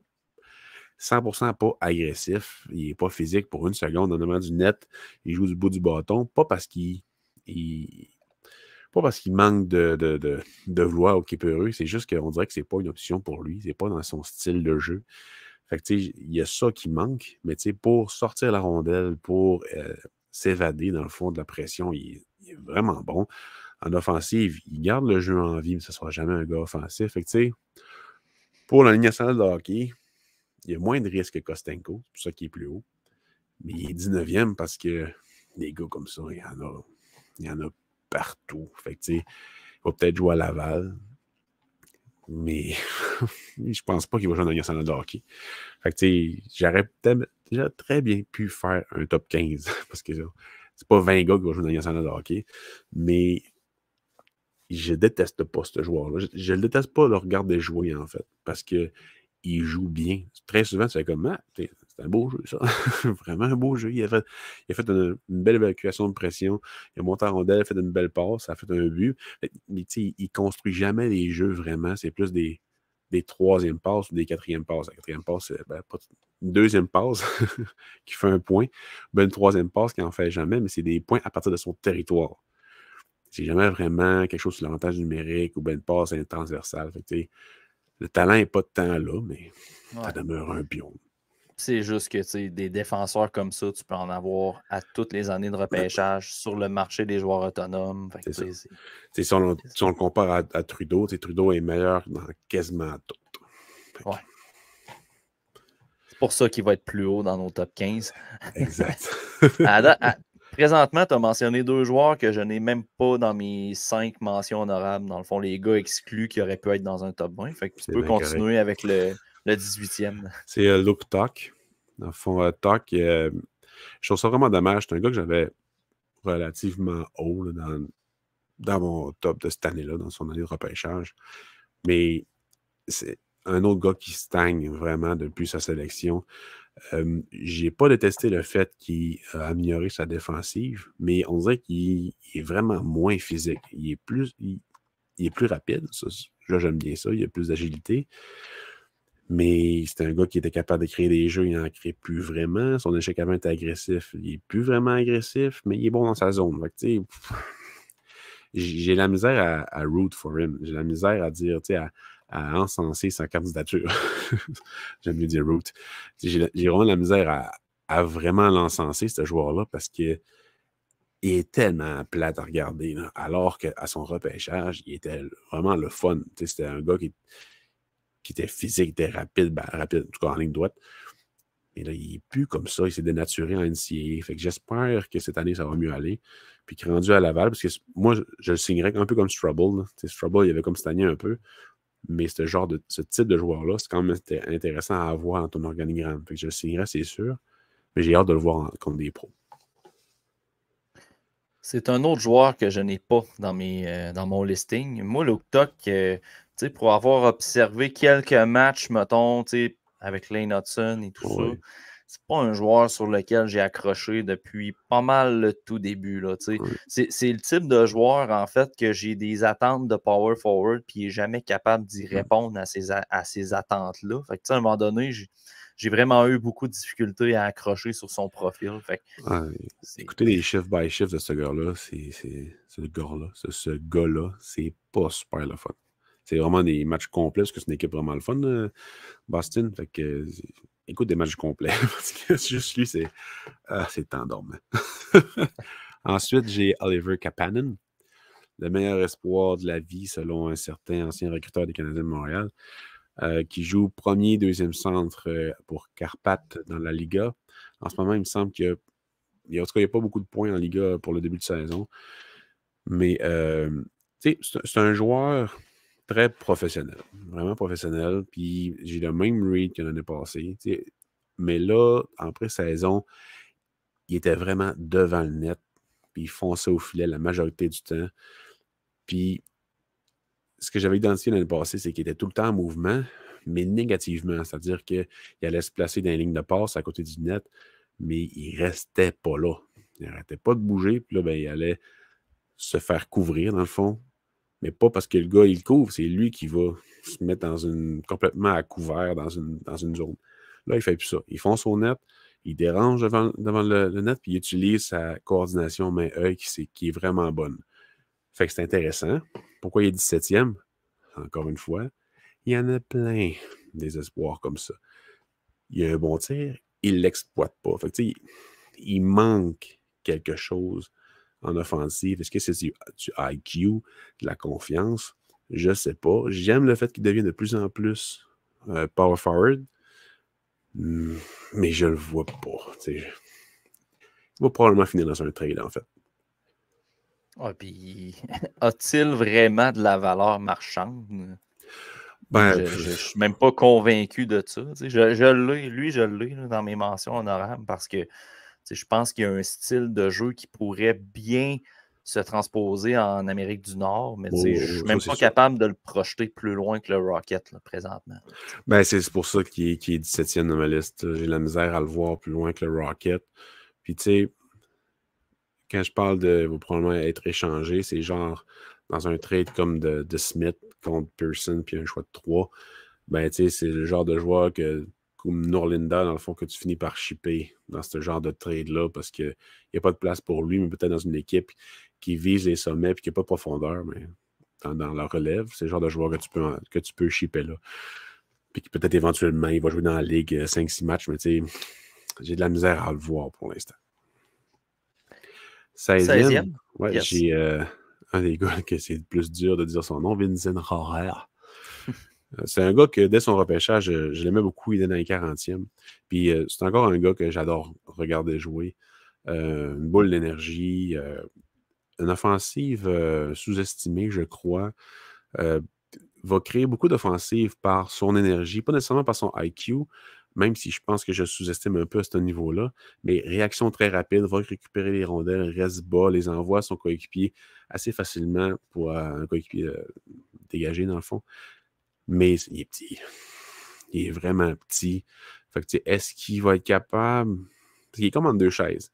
100% pas agressif, il n'est pas physique pour une seconde en avant du net. Il joue du bout du bâton, pas parce qu'il manque de vouloir au Kippereux, c'est juste qu'on dirait que c'est pas une option pour lui, c'est pas dans son style de jeu. Fait que il y a ça qui manque, mais pour sortir la rondelle, pour s'évader dans le fond de la pression, il est vraiment bon. En offensive, il garde le jeu en vie, mais ce ne sera jamais un gars offensif. Fait que, pour la Ligue nationale de hockey, il y a moins de risques que Kostenko. C'est pour ça qu'il est plus haut. Mais il est 19e parce que des gars comme ça, il y en a partout. Fait que, il va peut-être jouer à Laval. Mais je pense pas qu'il va jouer dans la Ligue nationale de hockey. Fait que, j'aurais peut-être déjà très bien pu faire un top 15. Parce que c'est pas 20 gars qui vont jouer dans la Ligue nationale de hockey. Mais je déteste pas ce joueur-là. Je le déteste pas le regarder jouer, en fait, parce qu'il joue bien. Très souvent, tu fais comme, c'est un beau jeu, ça. Vraiment un beau jeu. Il a fait une belle évacuation de pression. Il a monté en rondelle, il a fait une belle passe, ça a fait un but. Mais il construit jamais les jeux, vraiment. C'est plus des troisièmes passes ou des quatrièmes passes. La quatrième passe, c'est pas une deuxième passe qui fait un point. Une troisième passe qui n'en fait jamais, mais c'est des points à partir de son territoire. C'est jamais vraiment quelque chose sur l'avantage numérique ou une passe transversale. Fait que, le talent n'est pas de temps là, mais ça demeure un pion. C'est juste que des défenseurs comme ça, tu peux en avoir à toutes les années de repêchage sur le marché des joueurs autonomes. Fait que, si on le compare à Trudeau, Trudeau est meilleur dans quasiment tout. C'est pour ça qu'il va être plus haut dans nos top 15. Exact. Présentement, tu as mentionné 2 joueurs que je n'ai même pas dans mes 5 mentions honorables. Dans le fond, les gars exclus qui auraient pu être dans un top 20. Fait que tu peux continuer avec le 18e. C'est Luke Tuch. Dans le fond, Tuch, je trouve ça vraiment dommage. C'est un gars que j'avais relativement haut là, dans mon top de cette année-là, dans son année de repêchage. Mais c'est un autre gars qui stagne vraiment depuis sa sélection. J'ai pas détesté le fait qu'il a amélioré sa défensive, mais on dirait qu'il est vraiment moins physique. Il est plus rapide. Ça, j'aime bien ça. Il a plus d'agilité. Mais c'est un gars qui était capable de créer des jeux. Il n'en crée plus vraiment. Son échec avant était agressif. Il n'est plus vraiment agressif, mais il est bon dans sa zone. Fait que, j'ai la misère à root for him. J'ai la misère à dire, à encenser sa candidature. J'aime mieux dire Root. J'ai vraiment de la misère à vraiment l'encenser, ce joueur-là, parce que il est tellement plate à regarder, là, alors qu'à son repêchage, il était vraiment le fun. C'était un gars qui était physique, qui était rapide, rapide, en tout cas en ligne droite. Et là, il n'est plus comme ça, il s'est dénaturé en NCAA. Fait que j'espère que cette année, ça va mieux aller. Puis qu'il est rendu à Laval, parce que moi, je le signerais un peu comme Strubble. Strubble, il avait comme stagné un peu. Mais ce type de joueur-là, c'est quand même intéressant à avoir dans ton organigramme. Fait que je le signerais, c'est sûr. Mais j'ai hâte de le voir contre des pros. C'est un autre joueur que je n'ai pas dans mon listing. Moi, Louktok, pour avoir observé quelques matchs, mettons, avec Lane Hudson et tout ça, c'est pas un joueur sur lequel j'ai accroché depuis pas mal le tout début. Là, c'est le type de joueur, en fait, que j'ai des attentes de power forward puis il n'est jamais capable d'y répondre à ces attentes-là. Fait que, à un moment donné, j'ai vraiment eu beaucoup de difficultés à accrocher sur son profil. Fait écoutez les shift by shift de ce gars-là, ce gars-là, c'est pas super le fun. C'est vraiment des matchs complets, parce que c'est une équipe vraiment le fun, Boston. Fait que, écoute des matchs complets, parce que juste lui, c'est endormant. Ensuite, j'ai Oliver Kapanen, le meilleur espoir de la vie, selon un certain ancien recruteur des Canadiens de Montréal, qui joue premier, deuxième centre pour Karpat dans la Liga. En ce moment, il me semble qu'il n'y a pas beaucoup de points en Liga pour le début de saison. Mais c'est un joueur très professionnel, vraiment professionnel. Puis j'ai le même read que l'année passée. Mais là, en pré-saison, il était vraiment devant le net. Puis il fonçait au filet la majorité du temps. Puis ce que j'avais identifié l'année passée, c'est qu'il était tout le temps en mouvement, mais négativement. C'est-à-dire qu'il allait se placer dans les lignes de passe à côté du net, mais il restait pas là. Il n'arrêtait pas de bouger. Puis là, il allait se faire couvrir, dans le fond. Mais pas parce que le gars, il couvre, c'est lui qui va se mettre complètement à couvert dans une zone. Là, il fait plus ça. Il fonce au net, il dérange devant le net, puis il utilise sa coordination main-œil qui est vraiment bonne. Fait que c'est intéressant. Pourquoi il est 17e? Encore une fois, il y en a plein des espoirs comme ça. Il a un bon tir, il ne l'exploite pas. Fait que, il manque quelque chose en offensive. Est-ce que c'est du IQ, de la confiance? Je ne sais pas. J'aime le fait qu'il devienne de plus en plus power forward, mais je ne le vois pas. Il va probablement finir dans un trade, en fait. Puis, a-t-il vraiment de la valeur marchande? Je ne suis même pas convaincu de ça. Je l'ai dans mes mentions honorables parce que je pense qu'il y a un style de jeu qui pourrait bien se transposer en Amérique du Nord, mais je ne suis même pas capable de le projeter plus loin que le Rocket là, présentement. C'est pour ça qu'il est 17e dans ma liste. J'ai la misère à le voir plus loin que le Rocket. Puis tu sais, quand je parle de va probablement être échangé, c'est genre dans un trade comme de Smith contre Pearson puis un choix de 3. C'est le genre de joueur comme Norlinda, dans le fond, que tu finis par shipper dans ce genre de trade-là parce qu'il n'y a pas de place pour lui, mais peut-être dans une équipe qui vise les sommets et qui n'a pas de profondeur, mais dans la relève, c'est le genre de joueur que tu peux shipper là. Puis qui peut-être éventuellement, il va jouer dans la ligue 5-6 matchs, mais j'ai de la misère à le voir pour l'instant. 16e? Ouais, yes. J'ai un des gars que c'est plus dur de dire son nom, Vincent Rohrer. C'est un gars que dès son repêchage, je l'aimais beaucoup, il est dans les 40e. Puis c'est encore un gars que j'adore regarder jouer. Une boule d'énergie, une offensive sous-estimée, je crois. Va créer beaucoup d'offensives par son énergie, pas nécessairement par son IQ, même si je pense que je sous-estime un peu à ce niveau-là, mais réaction très rapide, va récupérer les rondelles, reste bas, les envoie à son coéquipier assez facilement pour un coéquipier dégagé, dans le fond. Mais il est petit. Il est vraiment petit. Fait que, est-ce qu'il va être capable... Il est comme en deux chaises.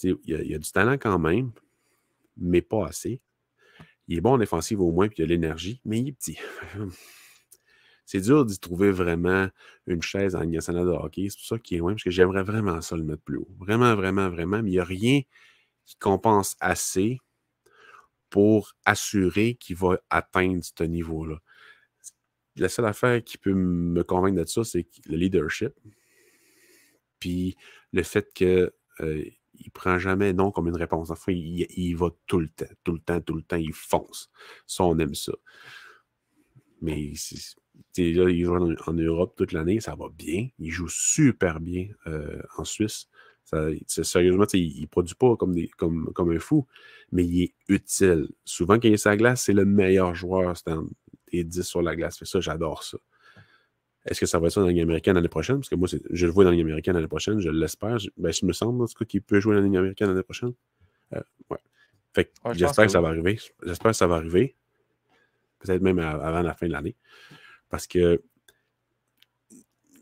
Il y a du talent quand même, mais pas assez. Il est bon en défensive au moins, puis il a l'énergie, mais il est petit. C'est dur d'y trouver vraiment une chaise en Ligue nationale de hockey. C'est pour ça qu'il est loin, parce que j'aimerais vraiment ça le mettre plus haut. Vraiment, vraiment, vraiment. Mais il n'y a rien qui compense assez pour assurer qu'il va atteindre ce niveau-là. la seule affaire qui peut me convaincre de ça, c'est le leadership. Puis le fait que il prend jamais non comme une réponse. Enfin, il va tout le temps, il fonce. Ça, on aime ça. Mais là, il joue en Europe toute l'année, ça va bien. Il joue super bien en Suisse. Sérieusement, il ne produit pas comme un fou, mais il est utile. Souvent, quand il est sur la glace, c'est le meilleur joueur des 10 sur la glace. Fait ça, j'adore ça. Est-ce que ça va être ça dans la Ligue américaine l'année prochaine? Parce que moi, je le vois dans la Ligue américaine l'année prochaine, je l'espère. Je me semble, en tout cas, qu'il peut jouer dans la Ligue américaine l'année prochaine. Ouais. Fait que j'espère que ça va arriver. J'espère que ça va arriver. Peut-être même avant la fin de l'année. Parce que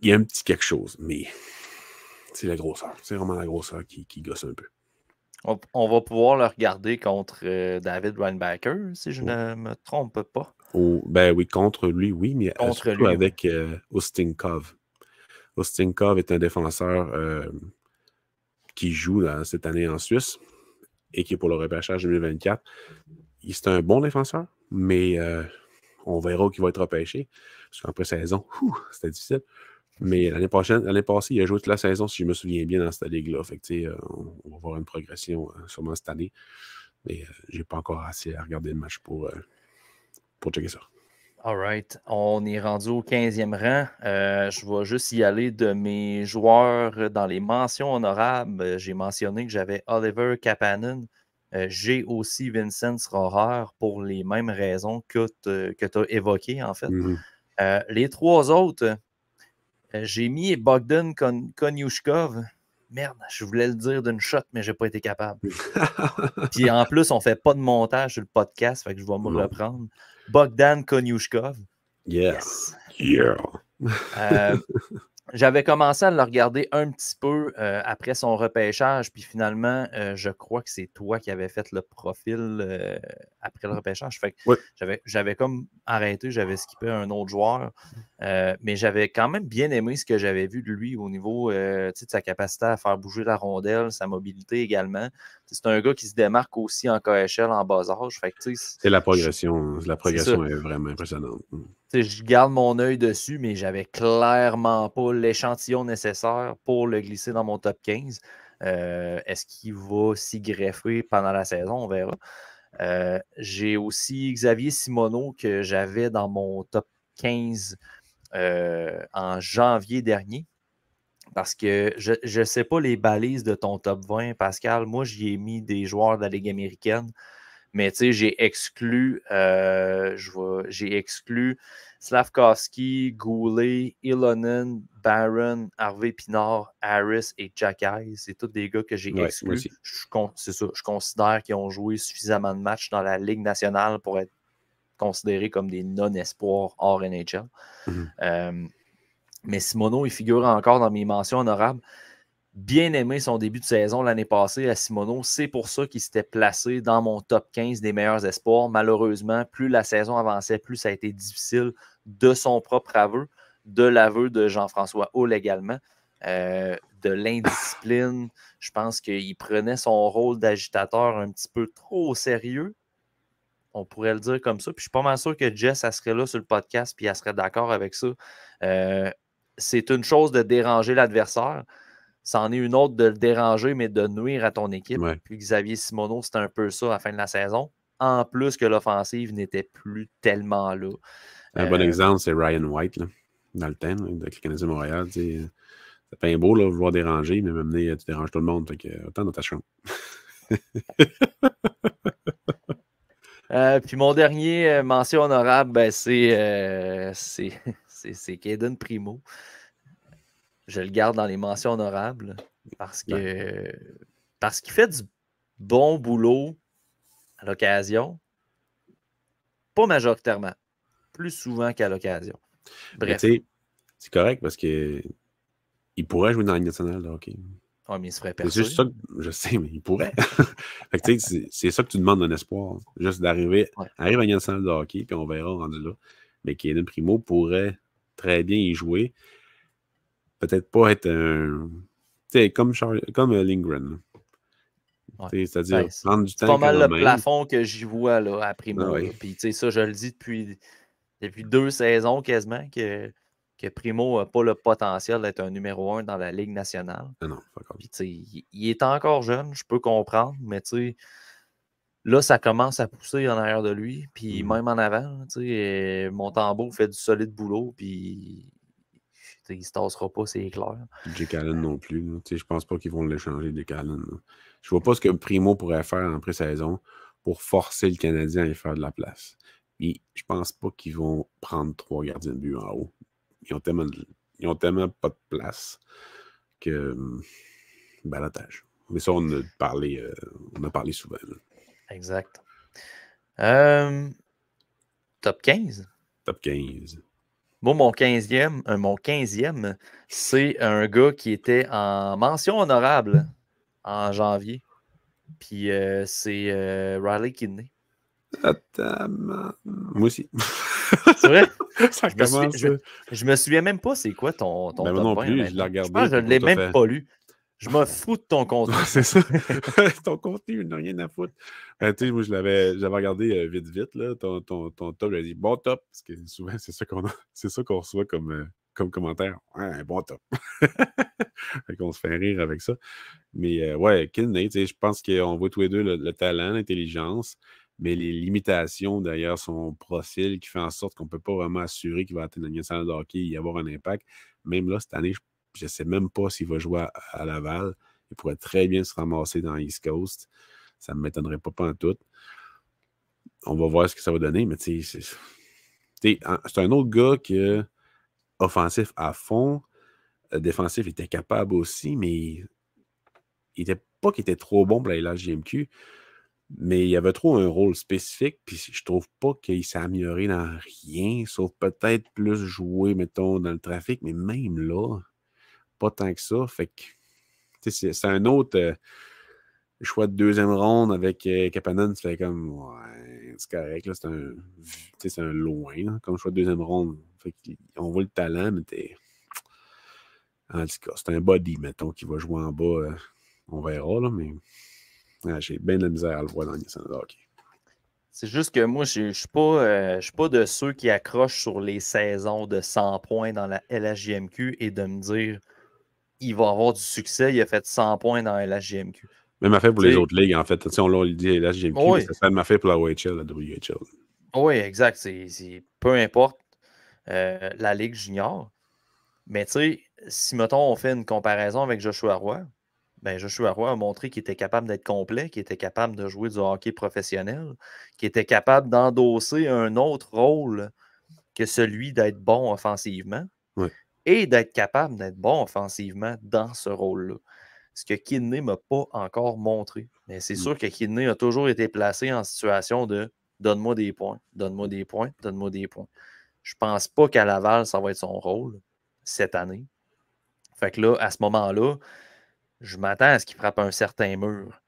il y a un petit quelque chose, mais c'est la grosseur. C'est vraiment la grosseur qui gosse un peu. On va pouvoir le regarder contre David Reinbacher, si je ne me trompe pas. Ben oui, contre lui, oui, mais surtout avec Ustinkov. Ustinkov est un défenseur qui joue cette année en Suisse et qui est pour le repêchage 2024. C'est un bon défenseur, mais on verra qu'il va être repêché. Parce qu'en pré-saison, c'était difficile. Mais l'année passée, il a joué toute la saison, si je me souviens bien, dans cette ligue-là. Fait que, on va voir une progression sûrement cette année. Mais j'ai pas encore assez à regarder le match pour checker ça. All right. On est rendu au 15e rang. Je vais juste y aller de mes joueurs dans les mentions honorables. J'ai mentionné que j'avais Oliver Kapanen. J'ai aussi Vincent Rohrer pour les mêmes raisons que tu as évoquées, en fait. Mm-hmm. Les trois autres, j'ai mis Bogdan Konyushkov. Merde, je voulais le dire d'une shot, mais je n'ai pas été capable. Puis en plus, on ne fait pas de montage sur le podcast, fait que je vais me reprendre. Bogdan Konyushkov. Yes. J'avais commencé à le regarder un petit peu après son repêchage, puis finalement, je crois que c'est toi qui avais fait le profil après le repêchage. Fait que j'avais comme arrêté, j'avais skippé un autre joueur, mais j'avais quand même bien aimé ce que j'avais vu de lui au niveau de sa capacité à faire bouger la rondelle, sa mobilité également. C'est un gars qui se démarque aussi en KHL en bas âge. Fait que, c'est la progression. La progression est vraiment impressionnante. Je garde mon œil dessus, mais j'avais clairement pas l'échantillon nécessaire pour le glisser dans mon top 15. Est-ce qu'il va s'y greffer pendant la saison? On verra. J'ai aussi Xavier Simoneau que j'avais dans mon top 15 en janvier dernier. Parce que je ne sais pas les balises de ton top 20, Pascal. Moi, j'y ai mis des joueurs de la Ligue américaine. Mais tu sais, j'ai exclu Slavkovski, Goulet, Ilonen, Barron, Harvey Pinard, Harris et Jack Eyes. C'est tous des gars que j'ai exclus. C'est ça. Je considère qu'ils ont joué suffisamment de matchs dans la Ligue nationale pour être considérés comme des non-espoirs hors NHL. Mm-hmm. Mais Simoneau, il figure encore dans mes mentions honorables. Bien aimé son début de saison l'année passée à Simoneau. C'est pour ça qu'il s'était placé dans mon top 15 des meilleurs espoirs. Malheureusement, plus la saison avançait, plus ça a été difficile de son propre aveu, de l'aveu de Jean-François Houle également. De l'indiscipline. Je pense qu'il prenait son rôle d'agitateur un petit peu trop au sérieux. On pourrait le dire comme ça. Puis je suis pas mal sûr que Jess, elle serait là sur le podcast puis elle serait d'accord avec ça. C'est une chose de déranger l'adversaire. C'en est une autre de le déranger, mais de nuire à ton équipe. Ouais. Puis Xavier Simoneau, c'était un peu ça à la fin de la saison. En plus que l'offensive n'était plus tellement là. Un bon exemple, c'est Ryan White, là, dans le temps, avec le Canadien de Montréal. C'est bien beau de vouloir déranger, mais même tu déranges tout le monde. Fait que, autant dans ta chambre. Puis mon dernier mention honorable, c'est Caden Primo. Je le garde dans les mentions honorables parce qu'il fait du bon boulot à l'occasion. Pas majoritairement. Plus souvent qu'à l'occasion. Bref. C'est correct parce qu'il pourrait jouer dans la Ligue nationale de hockey. Oui, mais il se ferait percer. C'est juste ça que je sais, mais il pourrait. Fait que, c'est ça que tu demandes d'un espoir. Juste d'arriver à la Ligue nationale de hockey, puis on verra rendu là. Mais Caden Primo pourrait très bien y jouer. Peut-être pas être un. Tu sais, comme Lindgren. Ouais. C'est-à-dire prendre du temps. C'est pas mal le plafond que j'y vois là, à Primo. Puis, tu sais, ça, je le dis depuis depuis 2 saisons quasiment que Primo n'a pas le potentiel d'être un numéro 1 dans la Ligue nationale. Ah non, pas encore. Puis, il est encore jeune, je peux comprendre, mais là, ça commence à pousser en arrière de lui, puis même en avant. Montembeault fait du solide boulot, puis il ne se tassera pas, c'est clair. Jake Allen non plus. Je pense pas qu'ils vont l'échanger, Jake Allen. Je vois pas ce que Primo pourrait faire en pré-saison pour forcer le Canadien à y faire de la place. Et je pense pas qu'ils vont prendre 3 gardiens de but en haut. Ils ont tellement pas de place que balotage. Mais ça, on a parlé souvent. Là. Exact. Top 15? Top 15. Moi, mon 15e, c'est un gars qui était en mention honorable en janvier. Puis c'est Riley Kidney. Moi aussi. C'est vrai? Ça commence. Je me souviens même pas c'est quoi ton Ben top non 20. plus, je l'ai regardé. Je pense que je ne l'ai même pas lu. Je me fous de ton contenu. C'est ça. Ton contenu, il n'a rien à foutre. Moi, j'avais regardé vite, là, ton top. J'ai dit bon top, parce que souvent, c'est ça qu'on reçoit comme commentaire. Ouais, un bon top. Fait qu'on se fait rire avec ça. Mais ouais, Kidney, je pense qu'on voit tous les deux le talent, l'intelligence, mais les limitations derrière son profil qui fait en sorte qu'on ne peut pas vraiment assurer qu'il va atteindre la nationale de hockey et y avoir un impact. Même là, cette année, je ne sais même pas s'il va jouer à Laval. Il pourrait très bien se ramasser dans l'East Coast. Ça ne m'étonnerait pas en tout. On va voir ce que ça va donner, mais c'est un autre gars qui est offensif à fond. Défensif, il était capable aussi, mais il n'était pas qu'il était trop bon pour la LHJMQ, mais il avait trop un rôle spécifique, puis je trouve pas qu'il s'est amélioré dans rien, sauf peut-être plus jouer, mettons, dans le trafic, mais même là, pas tant que ça. Fait que c'est un autre choix de deuxième ronde avec Kapanen. Tu fais comme ouais, c'est correct. Là, c'est un loin là, comme choix de deuxième ronde. Fait on voit le talent, mais en tout cas, c'est un body, mettons, qui va jouer en bas. On verra, là, mais j'ai bien de la misère à le voir dans les nationales de hockey. C'est juste que moi, je ne suis pas de ceux qui accrochent sur les saisons de 100 points dans la LHJMQ et de me dire il va avoir du succès, il a fait 100 points dans la LHJMQ. Même affaire pour les autres ligues, en fait. On l'a dit LHJMQ, oui. mais ça fait même affaire pour la OHL, la WHL. Oui, exact. Peu importe la Ligue junior. Mais tu sais, si, mettons, on fait une comparaison avec Joshua Roy, ben Joshua Roy a montré qu'il était capable d'être complet, qu'il était capable de jouer du hockey professionnel, qu'il était capable d'endosser un autre rôle que celui d'être bon offensivement et d'être capable d'être bon offensivement dans ce rôle-là. Ce que Kidney ne m'a pas encore montré. Mais c'est sûr que Kidney a toujours été placé en situation de donne-moi des points, donne-moi des points, donne-moi des points. Je pense pas qu'à Laval, ça va être son rôle cette année. Fait que là, à ce moment-là, je m'attends à ce qu'il frappe un certain mur.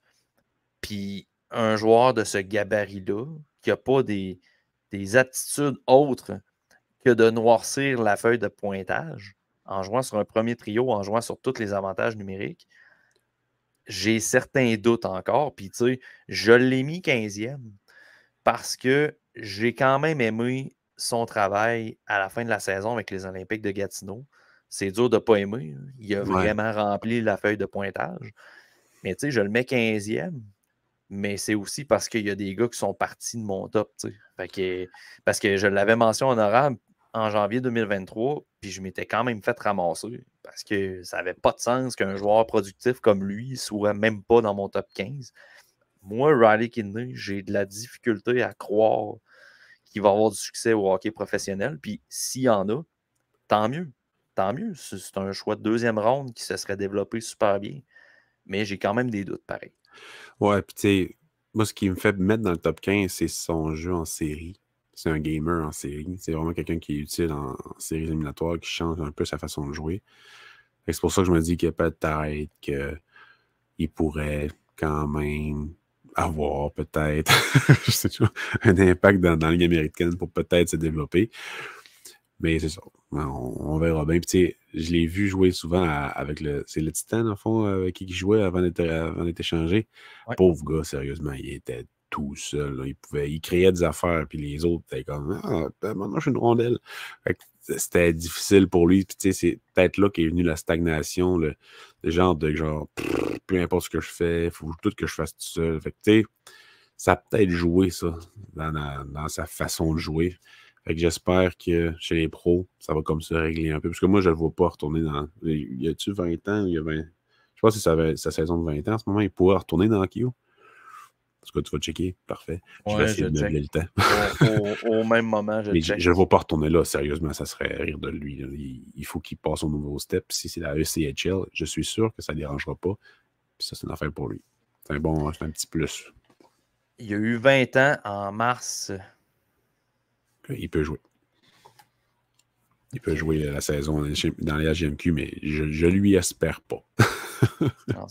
Puis un joueur de ce gabarit-là, qui n'a pas des aptitudes autres que de noircir la feuille de pointage en jouant sur un premier trio, en jouant sur tous les avantages numériques, j'ai certains doutes encore. Puis tu sais, je l'ai mis 15e parce que j'ai quand même aimé son travail à la fin de la saison avec les Olympiques de Gatineau. C'est dur de ne pas aimer. Il a vraiment rempli la feuille de pointage. Mais tu sais, je le mets 15e, mais c'est aussi parce qu'il y a des gars qui sont partis de mon top. Parce que je l'avais mentionné honorable en janvier 2023, puis je m'étais quand même fait ramasser parce que ça n'avait pas de sens qu'un joueur productif comme lui soit même pas dans mon top 15. Moi, Riley Kidney, j'ai de la difficulté à croire qu'il va avoir du succès au hockey professionnel. Puis s'il y en a, tant mieux. Tant mieux. C'est un choix de deuxième ronde qui se serait développé super bien. Mais j'ai quand même des doutes, pareil. Ouais, puis tu sais, moi, ce qui me fait mettre dans le top 15, c'est son jeu en série. C'est un gamer en série. C'est vraiment quelqu'un qui est utile en séries éliminatoires, qui change un peu sa façon de jouer. C'est pour ça que je me dis qu'il y a peut-être qu'il pourrait quand même avoir peut-être un impact dans la Ligue américaine pour peut-être se développer. Mais c'est ça. On verra bien. Puis, tu sais, je l'ai vu jouer souvent avec c'est le Titan, en fond, avec qui il jouait avant d'être échangé. Ouais. Pauvre gars, sérieusement, il était tout seul. Là. Il créait des affaires, puis les autres étaient comme « Ah, maintenant, je suis une rondelle. » C'était difficile pour lui. Puis, tu sais, c'est peut-être là qu'est venue la stagnation, le genre de peu importe ce que je fais, il faut tout que je fasse tout seul. Fait que, tu sais, ça a peut-être joué, ça, dans sa façon de jouer. Fait que j'espère que chez les pros, ça va comme ça régler un peu. Parce que moi, je ne le vois pas retourner dans... Y a-tu 20 ans? Il y a 20... Je pense que c'est sa saison de 20 ans en ce moment. Il pourrait retourner dans Kyo. En tout cas, tu vas checker. Parfait. Je vais essayer de meubler le temps. Au même moment, Mais je ne le vois pas retourner là. Sérieusement, ça serait rire de lui. Là. Il faut qu'il passe au nouveau step. Si c'est la ECHL, je suis sûr que ça ne dérangera pas. Puis ça, c'est une affaire pour lui. C'est un petit plus. Il y a eu 20 ans en mars. Il peut jouer. Il peut jouer la saison dans les HMQ, mais je lui espère pas. Non,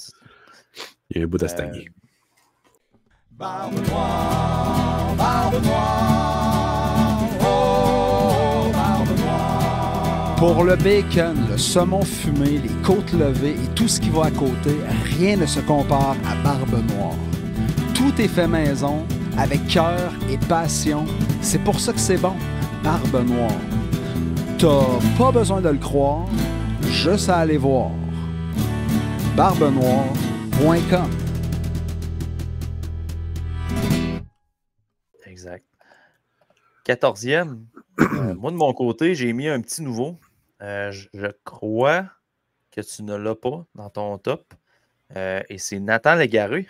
il y a un bout à stagner. Barbe noire, oh, barbe noire. Pour le bacon, le saumon fumé, les côtes levées et tout ce qui va à côté, rien ne se compare à Barbe Noire. Tout est fait maison, avec cœur et passion. C'est pour ça que c'est bon, Barbe Noire. T'as pas besoin de le croire, juste à aller voir. barbenoire.com. Exact. 14e. Moi, de mon côté, j'ai mis un petit nouveau. Je crois que tu ne l'as pas dans ton top. Et c'est Nathan Légaré.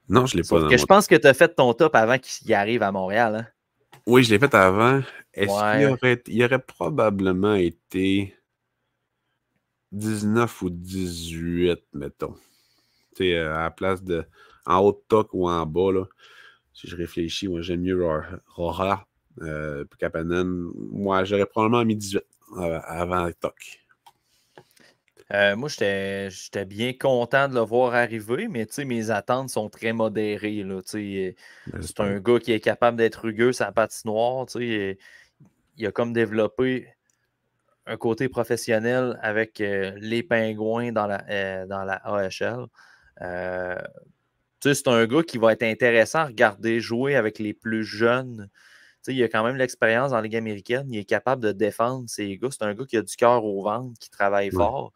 Non, je ne l'ai pas. Je pense que tu as fait ton top avant qu'il arrive à Montréal. Hein? Oui, je l'ai fait avant. Est-ce qu'il aurait probablement été 19 ou 18, mettons? Tu sais, à la place de en haut de Toc ou en bas, là. Si je réfléchis, moi, j'aime mieux Roja, Kapanen. Moi, j'aurais probablement mis 18 avant Toc. Moi, j'étais bien content de le voir arriver, mais mes attentes sont très modérées. Là, c'est un gars qui est capable d'être rugueux sur la patinoire. Il a comme développé un côté professionnel avec les Pingouins dans la AHL. C'est un gars qui va être intéressant à regarder jouer avec les plus jeunes. Il a quand même l'expérience dans la Ligue américaine. Il est capable de défendre ses gars. C'est un gars qui a du cœur au ventre, qui travaille fort,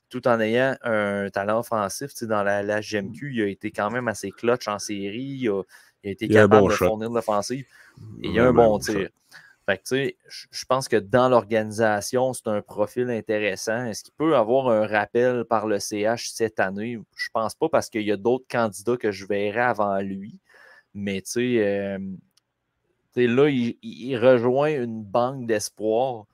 tout en ayant un talent offensif. Dans la GMQ, il a été quand même assez clutch en série. Il a été capable de fournir de l'offensive. Et il a un bon tir. Fait que, je pense que dans l'organisation, c'est un profil intéressant. Est-ce qu'il peut avoir un rappel par le CH cette année? Je pense pas parce qu'il y a d'autres candidats que je verrai avant lui. Mais là, il rejoint une banque d'espoir.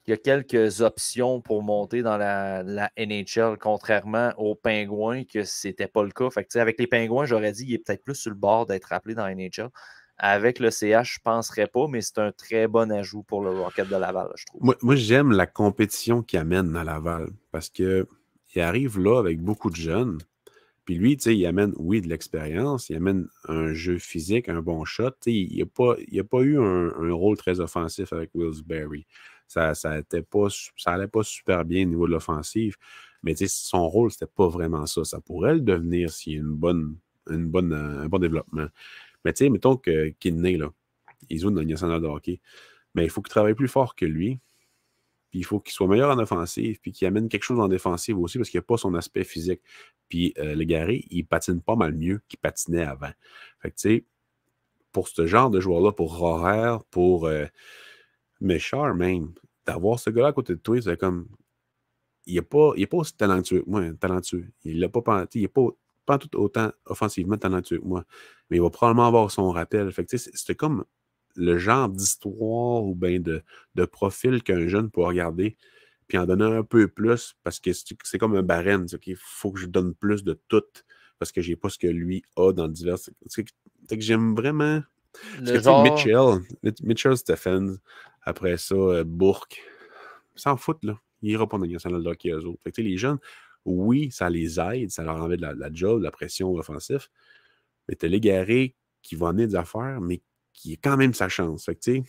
Il y a quelques options pour monter dans la NHL, contrairement aux Pingouins, que c'était pas le cas. Fait que, avec les Pingouins, j'aurais dit qu'il est peut-être plus sur le bord d'être appelé dans la NHL. Avec le CH, je ne penserais pas, mais c'est un très bon ajout pour le Rocket de Laval, je trouve. Moi j'aime la compétition qu'il amène à Laval parce qu'il arrive là avec beaucoup de jeunes. Puis lui, il amène, oui, de l'expérience, il amène un jeu physique, un bon shot. Il n'a pas eu un rôle très offensif avec Wills-Barry. Ça allait pas super bien au niveau de l'offensive, mais son rôle, c'était pas vraiment ça. Ça pourrait le devenir s'il y a un bon développement. Mais mettons que Kidney, là, il joue dans le national de hockey, mais il faut qu'il travaille plus fort que lui. Puis il faut qu'il soit meilleur en offensive, puis qu'il amène quelque chose en défensive aussi, parce qu'il n'a pas son aspect physique. Puis Légaré, il patine pas mal mieux qu'il patinait avant. Fait que, pour ce genre de joueur-là, pour Rohrer, pour Méchard même, d'avoir ce gars-là à côté de toi, c'est comme... Il n'est pas aussi talentueux que moi, talentueux. Il n'est pas tout autant offensivement talentueux que moi, mais il va probablement avoir son rappel. Fait que, c'était comme le genre d'histoire ou bien de profil qu'un jeune peut regarder puis en donner un peu plus parce que c'est comme un barème. Il faut que je donne plus de tout parce que je n'ai pas ce que lui a dans le divers. C'est que j'aime vraiment... Mitchell Stephens, après ça, Bourque, ils s'en foutent, là. Il n'ira pas dans le national de hockey, eux autres. Fait que, les jeunes, oui, ça les aide, ça leur enlève de la job, de la pression offensive, mais tu as Légaré qui va amener des affaires, mais qui est quand même sa chance. Fait que,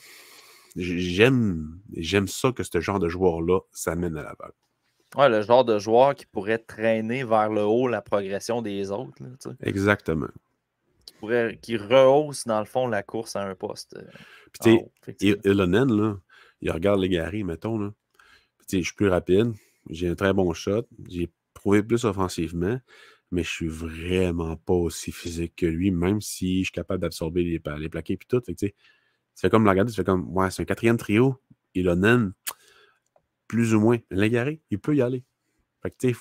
j'aime ça que ce genre de joueur-là s'amène à Laval. Ouais, le genre de joueur qui pourrait traîner vers le haut la progression des autres. Là, exactement. qui rehausse, dans le fond, la course à un poste. Puis, tu en sais, haut, effectivement. Ilonen, là, il regarde les Gary, mettons, là. Puis, tu sais, je suis plus rapide, j'ai un très bon shot, j'ai prouvé plus offensivement, mais je suis vraiment pas aussi physique que lui, même si je suis capable d'absorber les plaqués puis tout. Fait que, tu sais, tu fais comme la regarder, tu fais comme, ouais, c'est un 4e trio, Ilonen, plus ou moins. Mais Légaré, il peut y aller. Fait que, tu sais,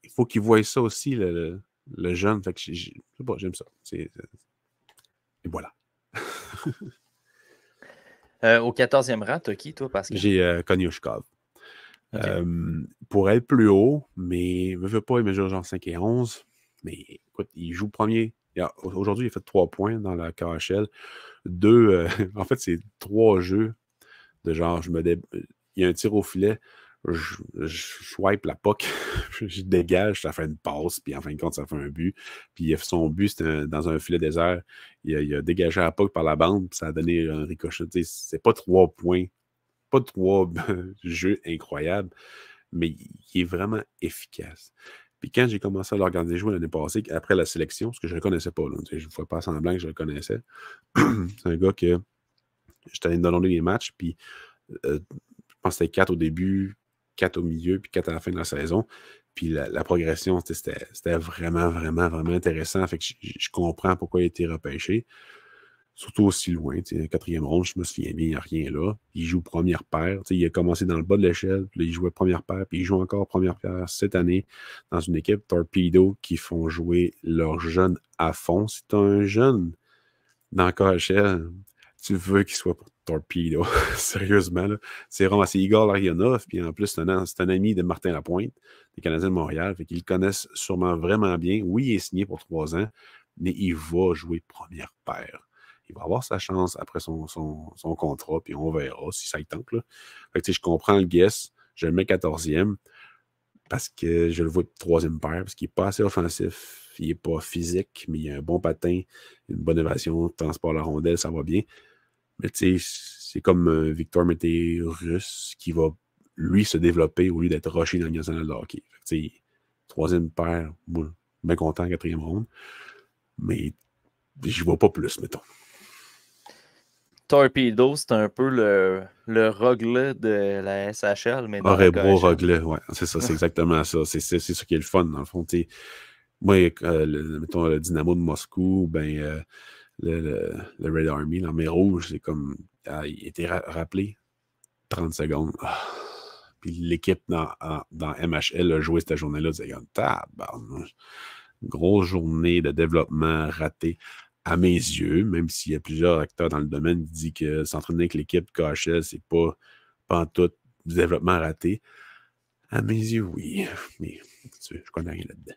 il faut qu'il voie ça aussi, le jeune. Fait que, je sais pas, j'aime ça. Et voilà. Au 14e rang, t'as qui, toi, Pascal? J'ai Konyushkov. Ok. Pour être plus haut, mais ne veut pas, il mesure genre 5 et 11. Mais écoute, il joue premier. Aujourd'hui, il a fait 3 points dans la KHL. En fait, c'est 3 jeux de genre, il y a un tir au filet, je swipe la puck, je dégage, ça fait une passe, puis en fin de compte, ça fait un but. Puis son but, c'était dans un filet désert. Il a dégagé la puck par la bande, puis ça a donné un ricochet. C'est pas 3 points, pas 3 jeux incroyables, mais il est vraiment efficace. Puis quand j'ai commencé à le regarder jouer l'année passée, après la sélection, parce que je ne le connaissais pas, là, je ne fais pas semblant que je le connaissais, c'est un gars que j'étais allé donner les matchs, puis je pense que c'était 4 au début, 4 au milieu, puis 4 à la fin de la saison. Puis la progression, c'était vraiment, vraiment, vraiment intéressant. Fait que je comprends pourquoi il a été repêché. Surtout aussi loin. 4e ronde, je me souviens bien, il n'y a rien là. Il joue première paire. Il a commencé dans le bas de l'échelle, puis là, il jouait première paire, puis il joue encore première paire cette année dans une équipe Torpedo qui font jouer leurs jeunes à fond. Si tu as un jeune dans le KHL, tu veux qu'il soit pour Torpedo. Sérieusement, là. C'est Igor Larionov, puis en plus, c'est un ami de Martin Lapointe, des Canadiens de Montréal, fait qu'ils le connaissent sûrement vraiment bien. Oui, il est signé pour 3 ans, mais il va jouer première paire. Il va avoir sa chance après son contrat, puis on verra si ça y tente. Là. Fait que, je comprends le guess, je le mets 14e, parce que je le vois de 3e paire, parce qu'il n'est pas assez offensif, il n'est pas physique, mais il a un bon patin, une bonne évasion, transport la rondelle, ça va bien. Mais tu sais, c'est comme Victor Mété-Russe qui va, lui, se développer au lieu d'être rushé dans le national de hockey. Tu sais, 3e paire, moi, bien content, 4e ronde. Mais j'y vois pas plus, mettons. Torpedo, c'est un peu le Roglet de la SHL, mais dans la KHL. Roglet, ouais, c'est ça, c'est exactement ça. C'est ça qui est le fun, dans le fond. Moi, mettons le Dynamo de Moscou, ben, le Red Army, l'armée rouge, c'est comme, il était rappelé 30 secondes. Puis l'équipe dans MHL a joué cette journée-là, c'est comme, tabarnouche. Grosse journée de développement ratée à mes yeux, même s'il y a plusieurs acteurs dans le domaine qui disent que s'entraîner avec l'équipe KHL, c'est pas en tout du développement raté. À mes yeux, oui. Mais je connais rien là-dedans.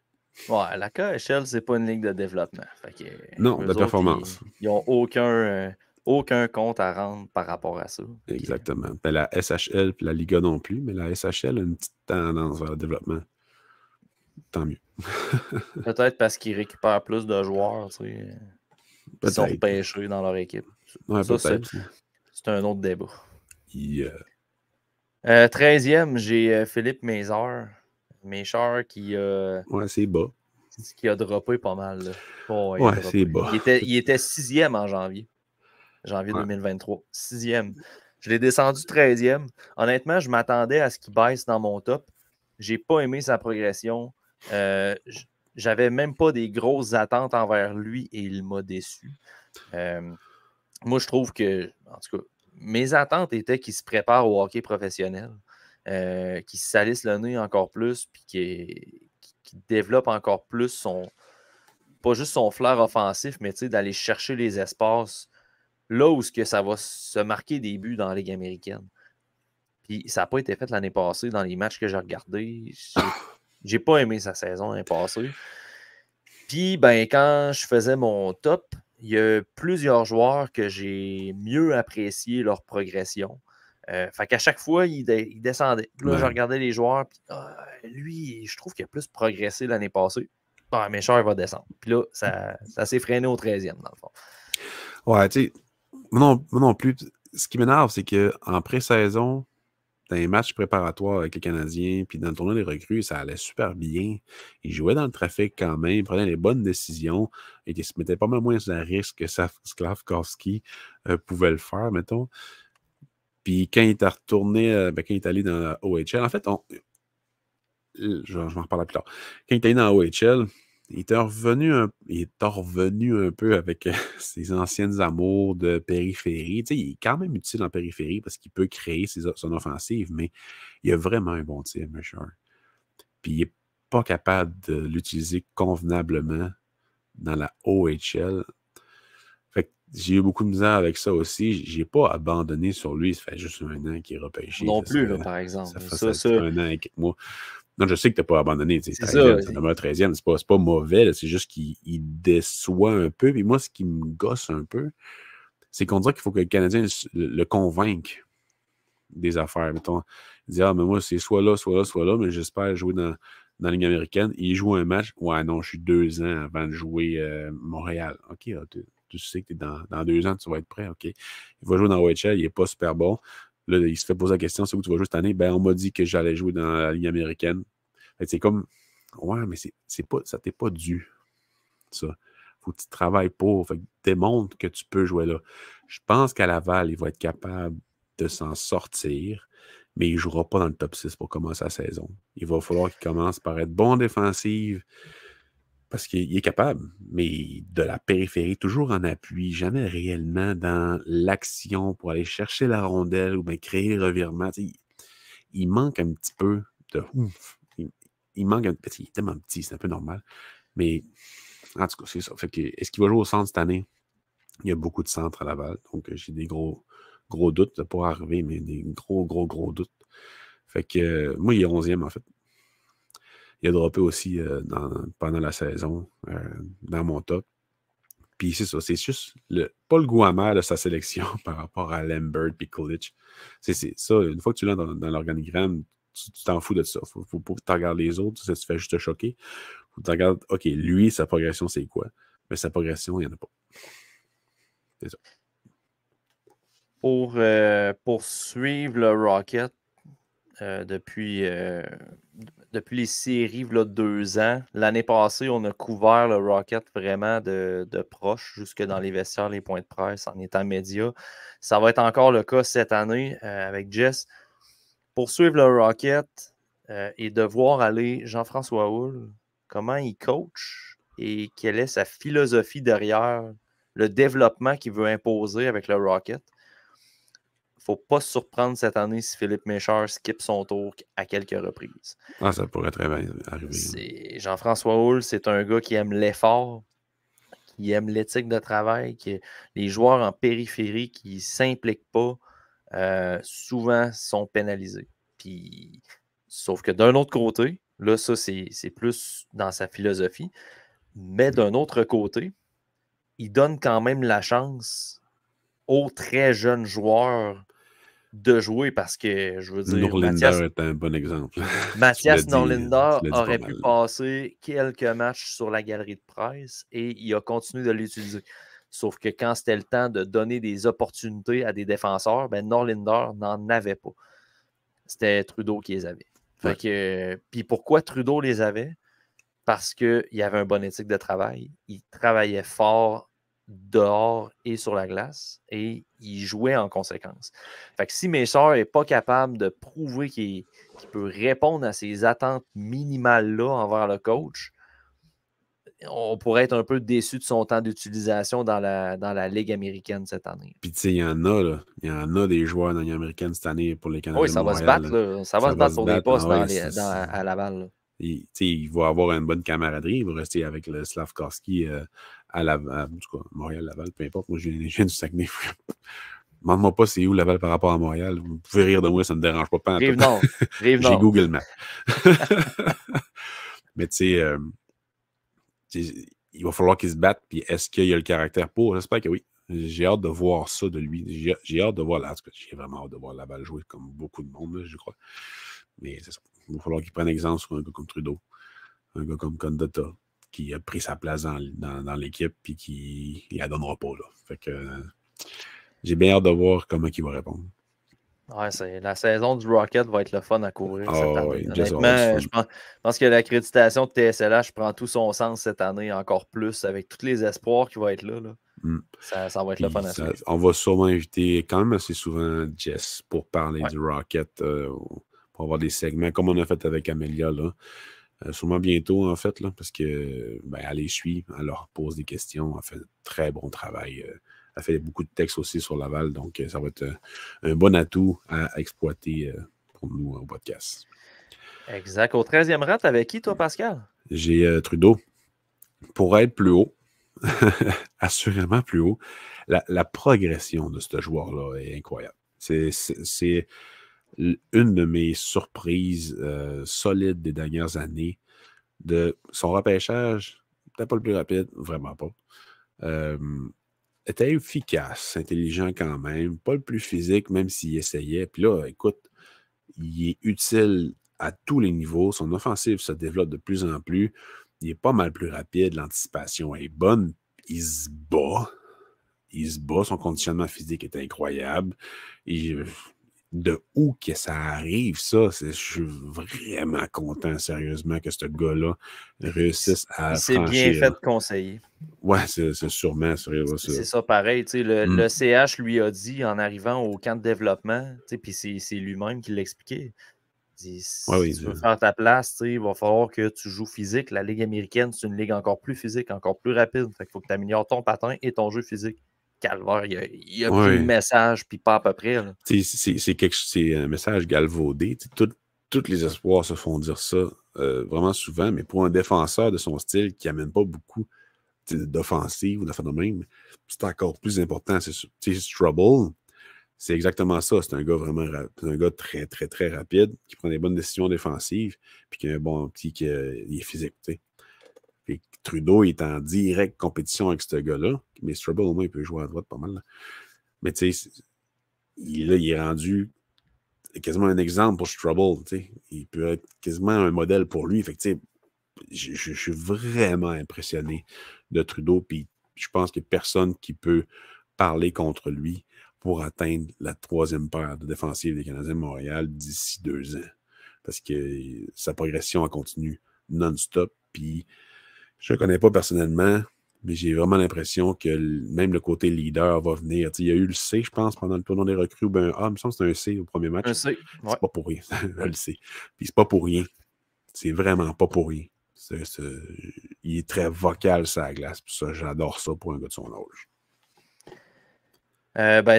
Ouais, la KHL, c'est pas une ligue de développement. Fait que, non, de performance. Ils n'ont aucun compte à rendre par rapport à ça. Exactement. Ben, la SHL et la Liga non plus, mais la SHL a une petite tendance vers le développement. Tant mieux. Peut-être parce qu'ils récupèrent plus de joueurs, tu sais. Ils sont repêchés dans leur équipe. Ouais, ça, c'est un autre débat. 13e, j'ai Philippe Mézard. Méchard qui ouais, c'est bas. Qui a droppé pas mal. Là. Oh, ouais, c'est bas. Il était 6e en janvier. Janvier 2023. 6e. Je l'ai descendu 13e. Honnêtement, je m'attendais à ce qu'il baisse dans mon top. J'ai pas aimé sa progression. J'avais même pas des grosses attentes envers lui et il m'a déçu. Moi, je trouve que, en tout cas, mes attentes étaient qu'il se prépare au hockey professionnel, qu'il se salisse le nez encore plus, puis qu'il développe encore plus pas juste son flair offensif, mais d'aller chercher les espaces là où ça va se marquer des buts dans la Ligue américaine. Puis ça n'a pas été fait l'année passée dans les matchs que j'ai regardés. J'ai pas aimé sa saison l'année passée. Puis, ben, quand je faisais mon top, il y a plusieurs joueurs que j'ai mieux apprécié leur progression. Fait qu'à chaque fois, il descendait. Là, je regardais les joueurs, puis lui, je trouve qu'il a plus progressé l'année passée. Méchard, il va descendre. Puis là, ça s'est freiné au 13e, dans le fond. Ouais, tu sais, moi non plus. Ce qui m'énerve, c'est qu'en pré-saison, c'était un match préparatoire avec les Canadiens, puis dans le tournoi des recrues, ça allait super bien. Il jouait dans le trafic quand même, il prenait les bonnes décisions, et il se mettait pas mal moins à risque que Slavkovski pouvait le faire, mettons. Puis quand il est retourné, quand il est allé dans la OHL, en fait, je m'en reparlerai plus tard. Quand il est allé dans la OHL, il est revenu un peu avec ses anciennes amours de périphérie. Tu sais, il est quand même utile en périphérie parce qu'il peut créer son offensive, mais il a vraiment un bon tir, Mesar. Puis il n'est pas capable de l'utiliser convenablement dans la OHL. Fait que j'ai eu beaucoup de misère avec ça aussi. Je n'ai pas abandonné sur lui. Ça fait juste un an qu'il est repêché. Non plus, là, par exemple. Ça fait un an et quelques mois. Non, je sais que tu n'as pas abandonné. C'est ça demeure 13e. C'est pas mauvais. C'est juste qu'il déçoit un peu. Puis moi, ce qui me gosse un peu, c'est qu'on dirait qu'il faut que le Canadien le convainque des affaires. Mettons, il dit, mais moi, c'est soit là, mais j'espère jouer dans la Ligue américaine. Il joue un match. Ouais, non, je suis 2 ans avant de jouer Montréal. OK, tu sais que dans 2 ans, tu vas être prêt. OK. Il va jouer dans OHL. Il n'est pas super bon. Là, il se fait poser la question, c'est où tu vas jouer cette année? Ben, on m'a dit que j'allais jouer dans la Ligue américaine. C'est comme, ouais, mais ça t'est pas dû, ça. Faut que tu travailles pour. Fait que démontre que tu peux jouer là. Je pense qu'à Laval, il va être capable de s'en sortir, mais il ne jouera pas dans le top 6 pour commencer la saison. Il va falloir qu'il commence par être bon en défensive, parce qu'il est capable, mais de la périphérie, toujours en appui, jamais réellement dans l'action pour aller chercher la rondelle ou bien créer le revirement. Il manque un petit peu de ouf. Il manque un petit. Il est tellement petit, c'est un peu normal. Mais en tout cas, c'est ça. Fait que, est-ce qu'il va jouer au centre cette année? Il y a beaucoup de centres à Laval, donc j'ai des gros doutes. Ça pourrait arriver, mais des gros doutes. Fait que moi, il est 11e en fait. Il a droppé aussi pendant la saison dans mon top. Puis c'est ça, c'est juste pas le goût amer de sa sélection par rapport à Lambert et Kulich. C'est ça, une fois que tu l'as dans l'organigramme, tu t'en fous de ça. Faut pas que tu regardes les autres, ça te fait juste te choquer. Faut que tu regardes, OK, lui, sa progression, c'est quoi? Mais sa progression, il n'y en a pas. C'est ça. Pour suivre le Rocket, depuis les séries, là, 2 ans. L'année passée, on a couvert le Rocket vraiment de proche, jusque dans les vestiaires, les points de presse, en étant média. Ça va être encore le cas cette année avec Jess. Pour suivre le Rocket et de voir aller Jean-François Houle, comment il coach et quelle est sa philosophie derrière le développement qu'il veut imposer avec le Rocket. Il ne faut pas se surprendre cette année si Philippe Méchard skip son tour à quelques reprises. Ça pourrait très bien arriver. Jean-François Houle, c'est un gars qui aime l'effort, qui aime l'éthique de travail, les joueurs en périphérie qui ne s'impliquent pas, souvent sont pénalisés. Puis, sauf que d'un autre côté, là, ça, c'est plus dans sa philosophie, mais d'un autre côté, il donne quand même la chance aux très jeunes joueurs de jouer parce que, je veux dire, Norlinder est un bon exemple. Mathias Norlinder aurait pu passer quelques matchs sur la galerie de presse et il a continué de l'utiliser. Sauf que quand c'était le temps de donner des opportunités à des défenseurs, ben Norlinder n'en avait pas. C'était Trudeau qui les avait. Fait que, puis pourquoi Trudeau les avait? Parce qu'il y avait un bon éthique de travail. Il travaillait fort dehors et sur la glace et il jouait en conséquence. Fait que si Méchard n'est pas capable de prouver qu'il peut répondre à ces attentes minimales-là envers le coach, on pourrait être un peu déçu de son temps d'utilisation dans la Ligue américaine cette année. Puis tu sais, il y en a, là. Il y en a des joueurs dans la Ligue américaine cette année pour les Canadiens. Oui, ça va se battre, là. Ça va se battre pour des postes à Laval. Là. Il va avoir une bonne camaraderie. Il va rester avec le Slavkovski à Laval, en tout cas, Montréal-Laval, peu importe. Moi, je viens du Saguenay. Demande-moi pas c'est où Laval par rapport à Montréal. Vous pouvez rire de moi, ça ne me dérange pas. Rive-Nord. J'ai Google Maps. Mais tu sais, il va falloir qu'il se batte. Puis est-ce qu'il y a le caractère pour? J'espère que oui. J'ai hâte de voir ça de lui. J'ai hâte de voir là. J'ai vraiment hâte de voir Laval jouer comme beaucoup de monde, là, je crois. Mais c'est ça. Il va falloir qu'il prenne exemple sur un gars comme Trudeau, un gars comme Condotta, qui a pris sa place dans l'équipe et qui ne la donnera pas. Là. Fait que j'ai bien hâte de voir comment il va répondre. Ouais, la saison du Rocket va être le fun à couvrir cette année. Oui, Jess Honnêtement, Horowitz, je pense que l'accréditation de TSLH prend tout son sens cette année, encore plus, avec tous les espoirs qui vont être là. Mm. Ça va être le fun à suivre. On va sûrement inviter quand même assez souvent Jess pour parler du Rocket, pour avoir des segments comme on a fait avec Amelia, là. Sûrement bientôt, en fait, là, parce que elle les suit, elle leur pose des questions, elle fait un très bon travail. Elle fait beaucoup de textes aussi sur Laval, donc ça va être un bon atout à exploiter pour nous au podcast. Exact. Au 13e rang, t'avais qui, toi, Pascal? J'ai Trudeau. Pour être plus haut, assurément plus haut, la progression de ce joueur-là est incroyable. C'est une de mes surprises solides des dernières années. De son repêchage, peut-être pas le plus rapide, vraiment pas. Était efficace, intelligent quand même, pas le plus physique, même s'il essayait. Puis là, écoute, il est utile à tous les niveaux. Son offensive se développe de plus en plus. Il est pas mal plus rapide, l'anticipation est bonne. Il se bat. Son conditionnement physique est incroyable. De où que ça arrive, ça? Je suis vraiment content, sérieusement, que ce gars-là réussisse à C'est franchir. bien fait de conseiller. Ouais, c'est sûrement. C'est ça pareil. Le CH lui a dit en arrivant au camp de développement, puis c'est lui-même qui l'expliquait. Si tu veux faire ta place, il va falloir que tu joues physique. La Ligue américaine, c'est une ligue encore plus physique, encore plus rapide. Fait qu'il faut que tu améliores ton patin et ton jeu physique. Calvaire, il a pris le message, puis pas à peu près. C'est un message galvaudé. Tous les espoirs se font dire ça vraiment souvent, mais pour un défenseur de son style qui n'amène pas beaucoup d'offensive ou d'affaires de même, c'est encore plus important. Trouble, c'est exactement ça. C'est un gars vraiment un gars très, très, très rapide qui prend des bonnes décisions défensives puis qui a un bon petit qui est physique. Puis Trudeau est en directe compétition avec ce gars-là, mais Trouble, au moins, il peut jouer à droite pas mal. Là. Mais tu sais, il est rendu quasiment un exemple pour Trouble. Il peut être quasiment un modèle pour lui. Fait que, je suis vraiment impressionné de Trudeau, puis je pense qu'il n'y a personne qui peut parler contre lui pour atteindre la 3e paire de défensive des Canadiens de Montréal d'ici 2 ans. Parce que sa progression continue non-stop, puis je ne le connais pas personnellement, mais j'ai vraiment l'impression que même le côté leader va venir. Il y a eu le C, je pense, pendant le tournoi des recrues. Il me semble que c'était un C au premier match. Un C, ouais. C'est pas pour rien. Je le sais. Puis c'est pas pour rien. C'est vraiment pas pour rien. Il est très vocal sur la glace. Puis ça, j'adore ça pour un gars de son âge.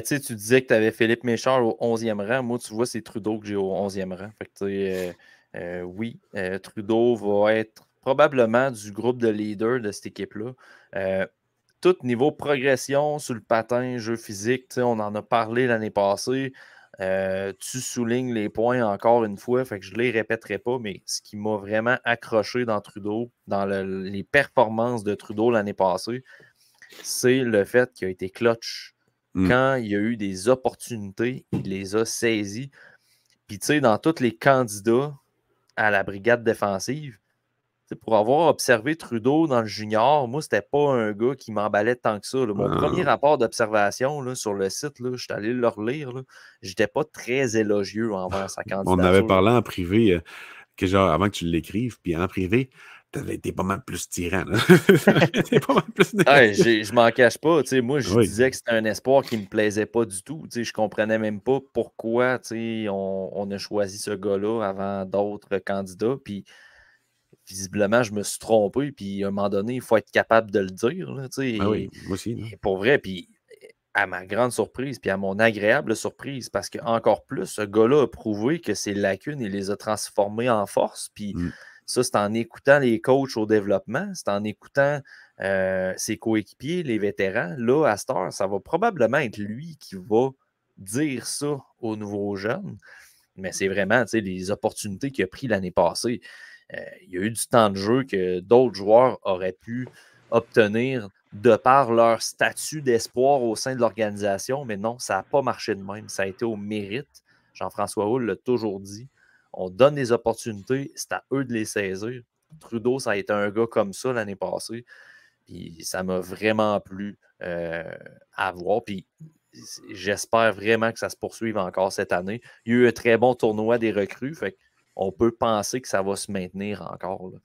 Tu disais que tu avais Philippe Méchard au 11e rang. Moi, tu vois, c'est Trudeau que j'ai au 11e rang. Fait que, oui, Trudeau va être probablement du groupe de leaders de cette équipe-là. Tout niveau progression sur le patin, jeu physique, on en a parlé l'année passée. Tu soulignes les points encore une fois, fait que je ne les répéterai pas, mais ce qui m'a vraiment accroché dans Trudeau, dans les performances de Trudeau l'année passée, c'est le fait qu'il a été clutch. Quand il y a eu des opportunités, il les a saisies. Puis, tu sais, dans tous les candidats à la brigade défensive, pour avoir observé Trudeau dans le junior, moi, c'était pas un gars qui m'emballait tant que ça. Là. Mon premier rapport d'observation sur le site, je suis allé le relire. J'étais pas très élogieux envers sa candidature. On avait parlé en privé, que genre, avant que tu l'écrives, puis en privé, t'es pas mal plus tyran. T'es pas mal plus je m'en cache pas. Moi, je disais que c'était un espoir qui me plaisait pas du tout. Je comprenais même pas pourquoi on a choisi ce gars-là avant d'autres candidats. Puis visiblement, je me suis trompé. Puis à un moment donné, il faut être capable de le dire. Là, oui, moi aussi. Et pour vrai, puis à ma grande surprise, puis à mon agréable surprise, parce qu'encore plus, ce gars-là a prouvé que ses lacunes, il les a transformées en force. Puis ça, c'est en écoutant les coachs au développement, c'est en écoutant ses coéquipiers, les vétérans. Là, à cette heure, ça va probablement être lui qui va dire ça aux nouveaux jeunes. Mais c'est vraiment les opportunités qu'il a prises l'année passée. Il y a eu du temps de jeu que d'autres joueurs auraient pu obtenir de par leur statut d'espoir au sein de l'organisation. Mais non, ça n'a pas marché de même. Ça a été au mérite. Jean-François Houle l'a toujours dit. On donne des opportunités, c'est à eux de les saisir. Trudeau, ça a été un gars comme ça l'année passée. Puis ça m'a vraiment plu à voir. Puis j'espère vraiment que ça se poursuive encore cette année. Il y a eu un très bon tournoi des recrues, fait qu'on peut penser que ça va se maintenir encore. Là.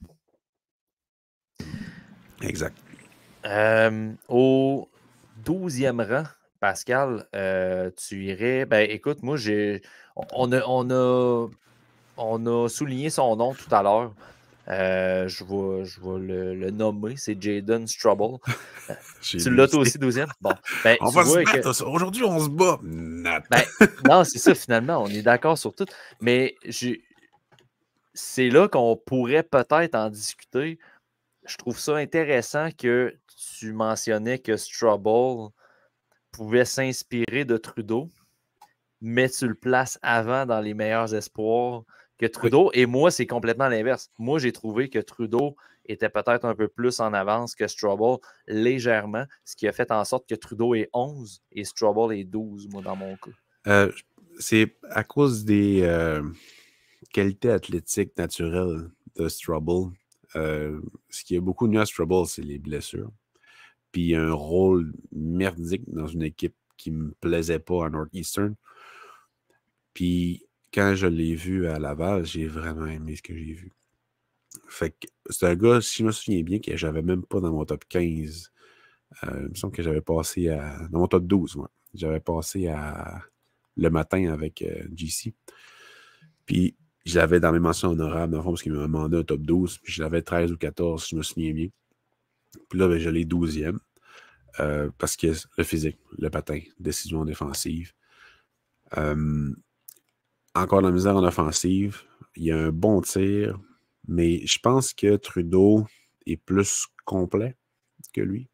Exact. Au 12e rang, Pascal, tu irais. Ben écoute, moi, on a souligné son nom tout à l'heure. Je vais le nommer, c'est Jaden Struble. Tu l'as toi aussi, 12e? Bon. Ben, On va se battre. Aujourd'hui, on se bat. Ben, non, c'est ça, finalement. On est d'accord sur tout. Mais c'est là qu'on pourrait peut-être en discuter. Je trouve ça intéressant que tu mentionnais que Struble pouvait s'inspirer de Trudeau, mais tu le places avant dans les meilleurs espoirs que Trudeau. Oui. Et moi, c'est complètement l'inverse. Moi, j'ai trouvé que Trudeau était peut-être un peu plus en avance que Struble, légèrement, ce qui a fait en sorte que Trudeau est 11 et Struble est 12, moi, dans mon cas. C'est à cause des qualités athlétiques naturelles de Struble. Ce qui a beaucoup nuit à Struble, c'est les blessures. Puis un rôle merdique dans une équipe qui ne me plaisait pas à Northeastern. Puis quand je l'ai vu à Laval, j'ai vraiment aimé ce que j'ai vu. Fait que c'est un gars, si je me souviens bien, que j'avais même pas dans mon top 15. Il me semble que j'avais passé dans mon top 12, moi. J'avais passé le matin avec GC. Puis je l'avais dans mes mentions honorables, dans le fond, parce qu'il m'a demandé un top 12. Puis je l'avais 13 ou 14, si je me souviens bien. Puis là, ben, je l'ai 12e. Parce que le physique, le patin, décision défensive. Encore de la misère en offensive. Il y a un bon tir, mais je pense que Trudeau est plus complet que lui.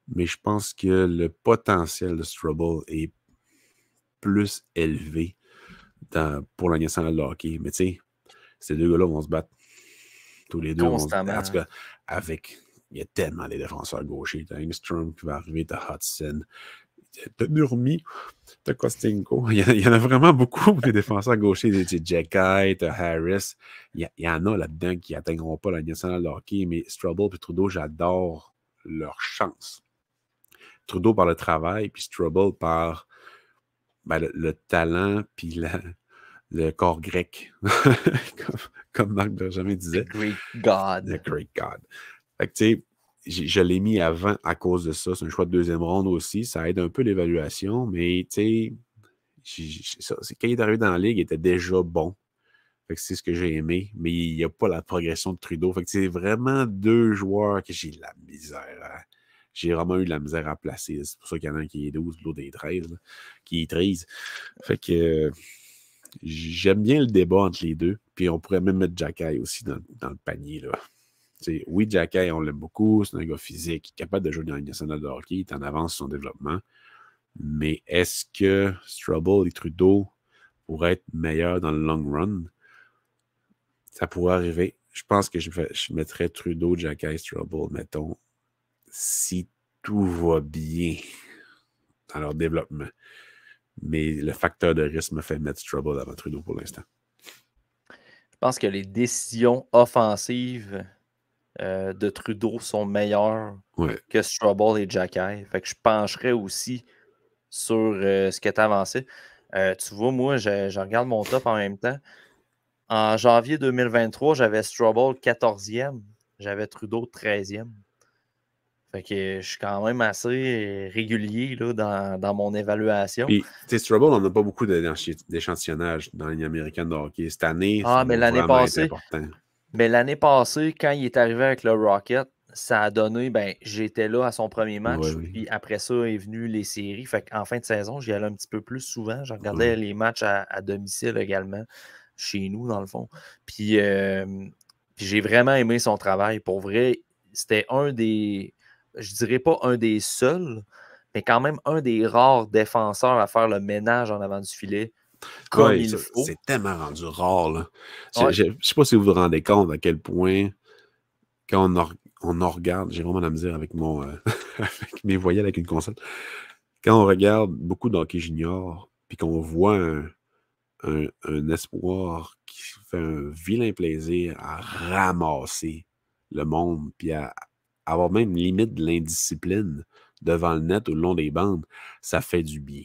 Mais je pense que le potentiel de Struble est plus élevé pour la nationale de hockey. Mais tu sais, ces deux gars-là vont se battre tous les deux. Constamment. En tout cas, il y a tellement des défenseurs gauchers. T'as Engstrom qui va arriver, t'as Hudson, t'as Nurmi, t'as Kostinko. Il y en a vraiment beaucoup, des défenseurs gauchers. T'as Jekai, t'as Harris. Il y en a là-dedans qui n'atteindront pas la nationale de hockey. Mais Struble et Trudeau, j'adore leur chance. Trudeau par le travail, puis Struble par le talent, puis le corps grec. comme Marc Benjamin disait. The Greek God. The Greek God. Fait que, tu sais, je l'ai mis avant à cause de ça. C'est un choix de deuxième ronde aussi. Ça aide un peu l'évaluation, mais tu sais, quand il est arrivé dans la ligue, il était déjà bon. Fait que c'est ce que j'ai aimé, mais il n'y a pas la progression de Trudeau. Fait que c'est vraiment deux joueurs que j'ai de la misère J'ai vraiment eu de la misère à placer. C'est pour ça qu'il y en a un qui est 12, l'autre est 13, là, qui est 13. Fait que j'aime bien le débat entre les deux. Puis on pourrait même mettre Jekai aussi dans le panier, là. T'sais, oui, Jekai, on l'aime beaucoup, c'est un gars physique, capable de jouer dans la nationale de hockey, il est en avance sur son développement. Mais est-ce que Struble et Trudeau pourraient être meilleurs dans le long run? Ça pourrait arriver. Je pense que je mettrais Trudeau, Jekai, Struble, mettons, si tout va bien dans leur développement. Mais le facteur de risque me fait mettre Struble avant Trudeau pour l'instant. Je pense que les décisions offensives de Trudeau sont meilleures que Struble et Jekai. Fait que je pencherais aussi sur ce que tu as avancé. Tu vois, moi, je regarde mon top en même temps. En janvier 2023, j'avais Struble 14e. J'avais Trudeau 13e. Fait que je suis quand même assez régulier là, dans mon évaluation. Puis, tu sais, Struble, on n'a pas beaucoup d'échantillonnage dans la ligne américaine de hockey. Cette année, mais l'année passée, mais l'année passée, quand il est arrivé avec le Rocket, ça a donné, j'étais là à son premier match. Puis après ça, est venu les séries. Fait qu'en fin de saison, j'y allais un petit peu plus souvent. Je regardais les matchs à domicile également, chez nous, dans le fond. Puis j'ai vraiment aimé son travail. Pour vrai, c'était un des... Je dirais pas un des seuls, mais quand même un des rares défenseurs à faire le ménage en avant du filet comme il faut. C'est tellement rendu rare. Là. Je ne sais pas si vous vous rendez compte à quel point, quand on regarde, j'ai vraiment la misère avec avec mes voyelles avec une console. Quand on regarde beaucoup d'hockey junior, puis qu'on voit un espoir qui fait un vilain plaisir à ramasser le monde, puis à avoir même limite de l'indiscipline devant le net ou le long des bandes, ça fait du bien.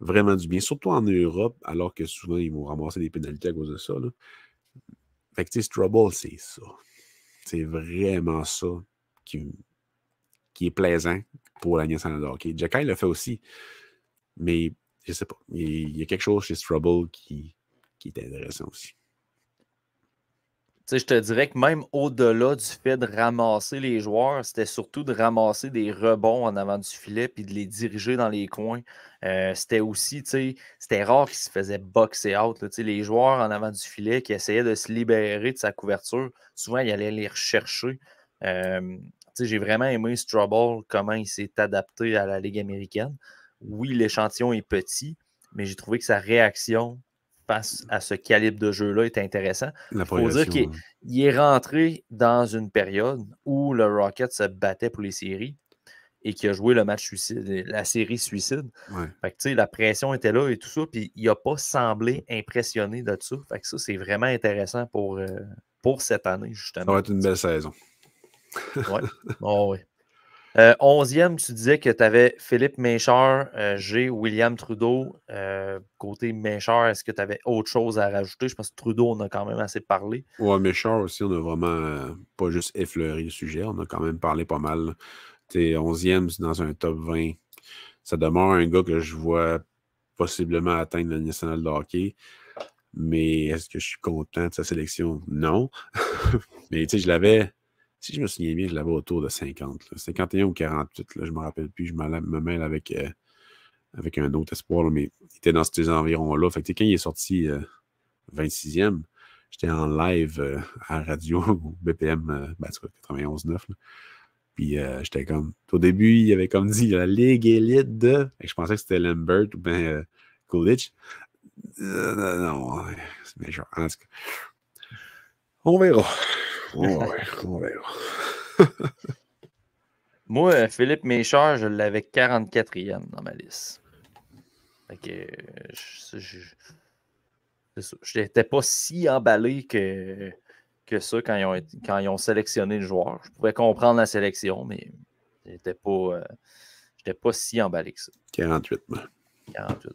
Vraiment du bien. Surtout en Europe, alors que souvent, ils vont ramasser des pénalités à cause de ça. Là. Fait que, tu sais, Struble, c'est ça. C'est vraiment ça qui est plaisant pour la nationale de hockey. Jacky le fait aussi, mais je sais pas. Il y a quelque chose chez Struble qui est intéressant aussi. Tu sais, je te dirais que même au-delà du fait de ramasser les joueurs, c'était surtout de ramasser des rebonds en avant du filet puis de les diriger dans les coins. C'était aussi, tu sais, c'était rare qu'ils se faisaient boxer out. Là, tu sais, les joueurs en avant du filet qui essayaient de se libérer de sa couverture, souvent, ils allaient les rechercher. Tu sais, j'ai vraiment aimé Struble, comment il s'est adapté à la Ligue américaine. Oui, l'échantillon est petit, mais j'ai trouvé que sa réaction face à ce calibre de jeu-là est intéressant. Il faut dire qu'il est rentré dans une période où le Rocket se battait pour les séries et qu'il a joué le match suicide, la série suicide. Ouais. Fait que, la pression était là et tout ça, puis il n'a pas semblé impressionné de ça. Fait que ça, c'est vraiment intéressant pour cette année, justement. Ça va être une belle saison. Oui. Oh, oui. 11e, tu disais que tu avais Philippe Méchard, G. William Trudeau. Côté Méchard, est-ce que tu avais autre chose à rajouter? Je pense que Trudeau, on a quand même assez parlé. Ouais, Méchard aussi, on a vraiment pas juste effleuré le sujet, on a quand même parlé pas mal. T'es 11e, c'est dans un top 20. Ça demeure un gars que je vois possiblement atteindre la nationale de hockey. Mais est-ce que je suis content de sa sélection? Non. Mais tu sais, je l'avais... Si je me souviens bien, je l'avais autour de 50. Là. 51 ou 48, là, je ne me rappelle plus. Je me mêle avec un autre espoir, là, mais il était dans ces environs-là. Fait que, quand il est sorti 26e, j'étais en live à la radio au BPM 91.9. Puis j'étais comme... Au début, il avait comme dit la Ligue élite de... Et je pensais que c'était Lambert ou bien Coolidge. Non, c'est méchant. En tout cas, on verra. On verra. Moi, Philippe Méchard, je l'avais 44e dans ma liste. Fait que je n'étais pas si emballé que ça quand ils ont sélectionné le joueur. Je pouvais comprendre la sélection, mais j'étais pas si emballé que ça. 48. 48.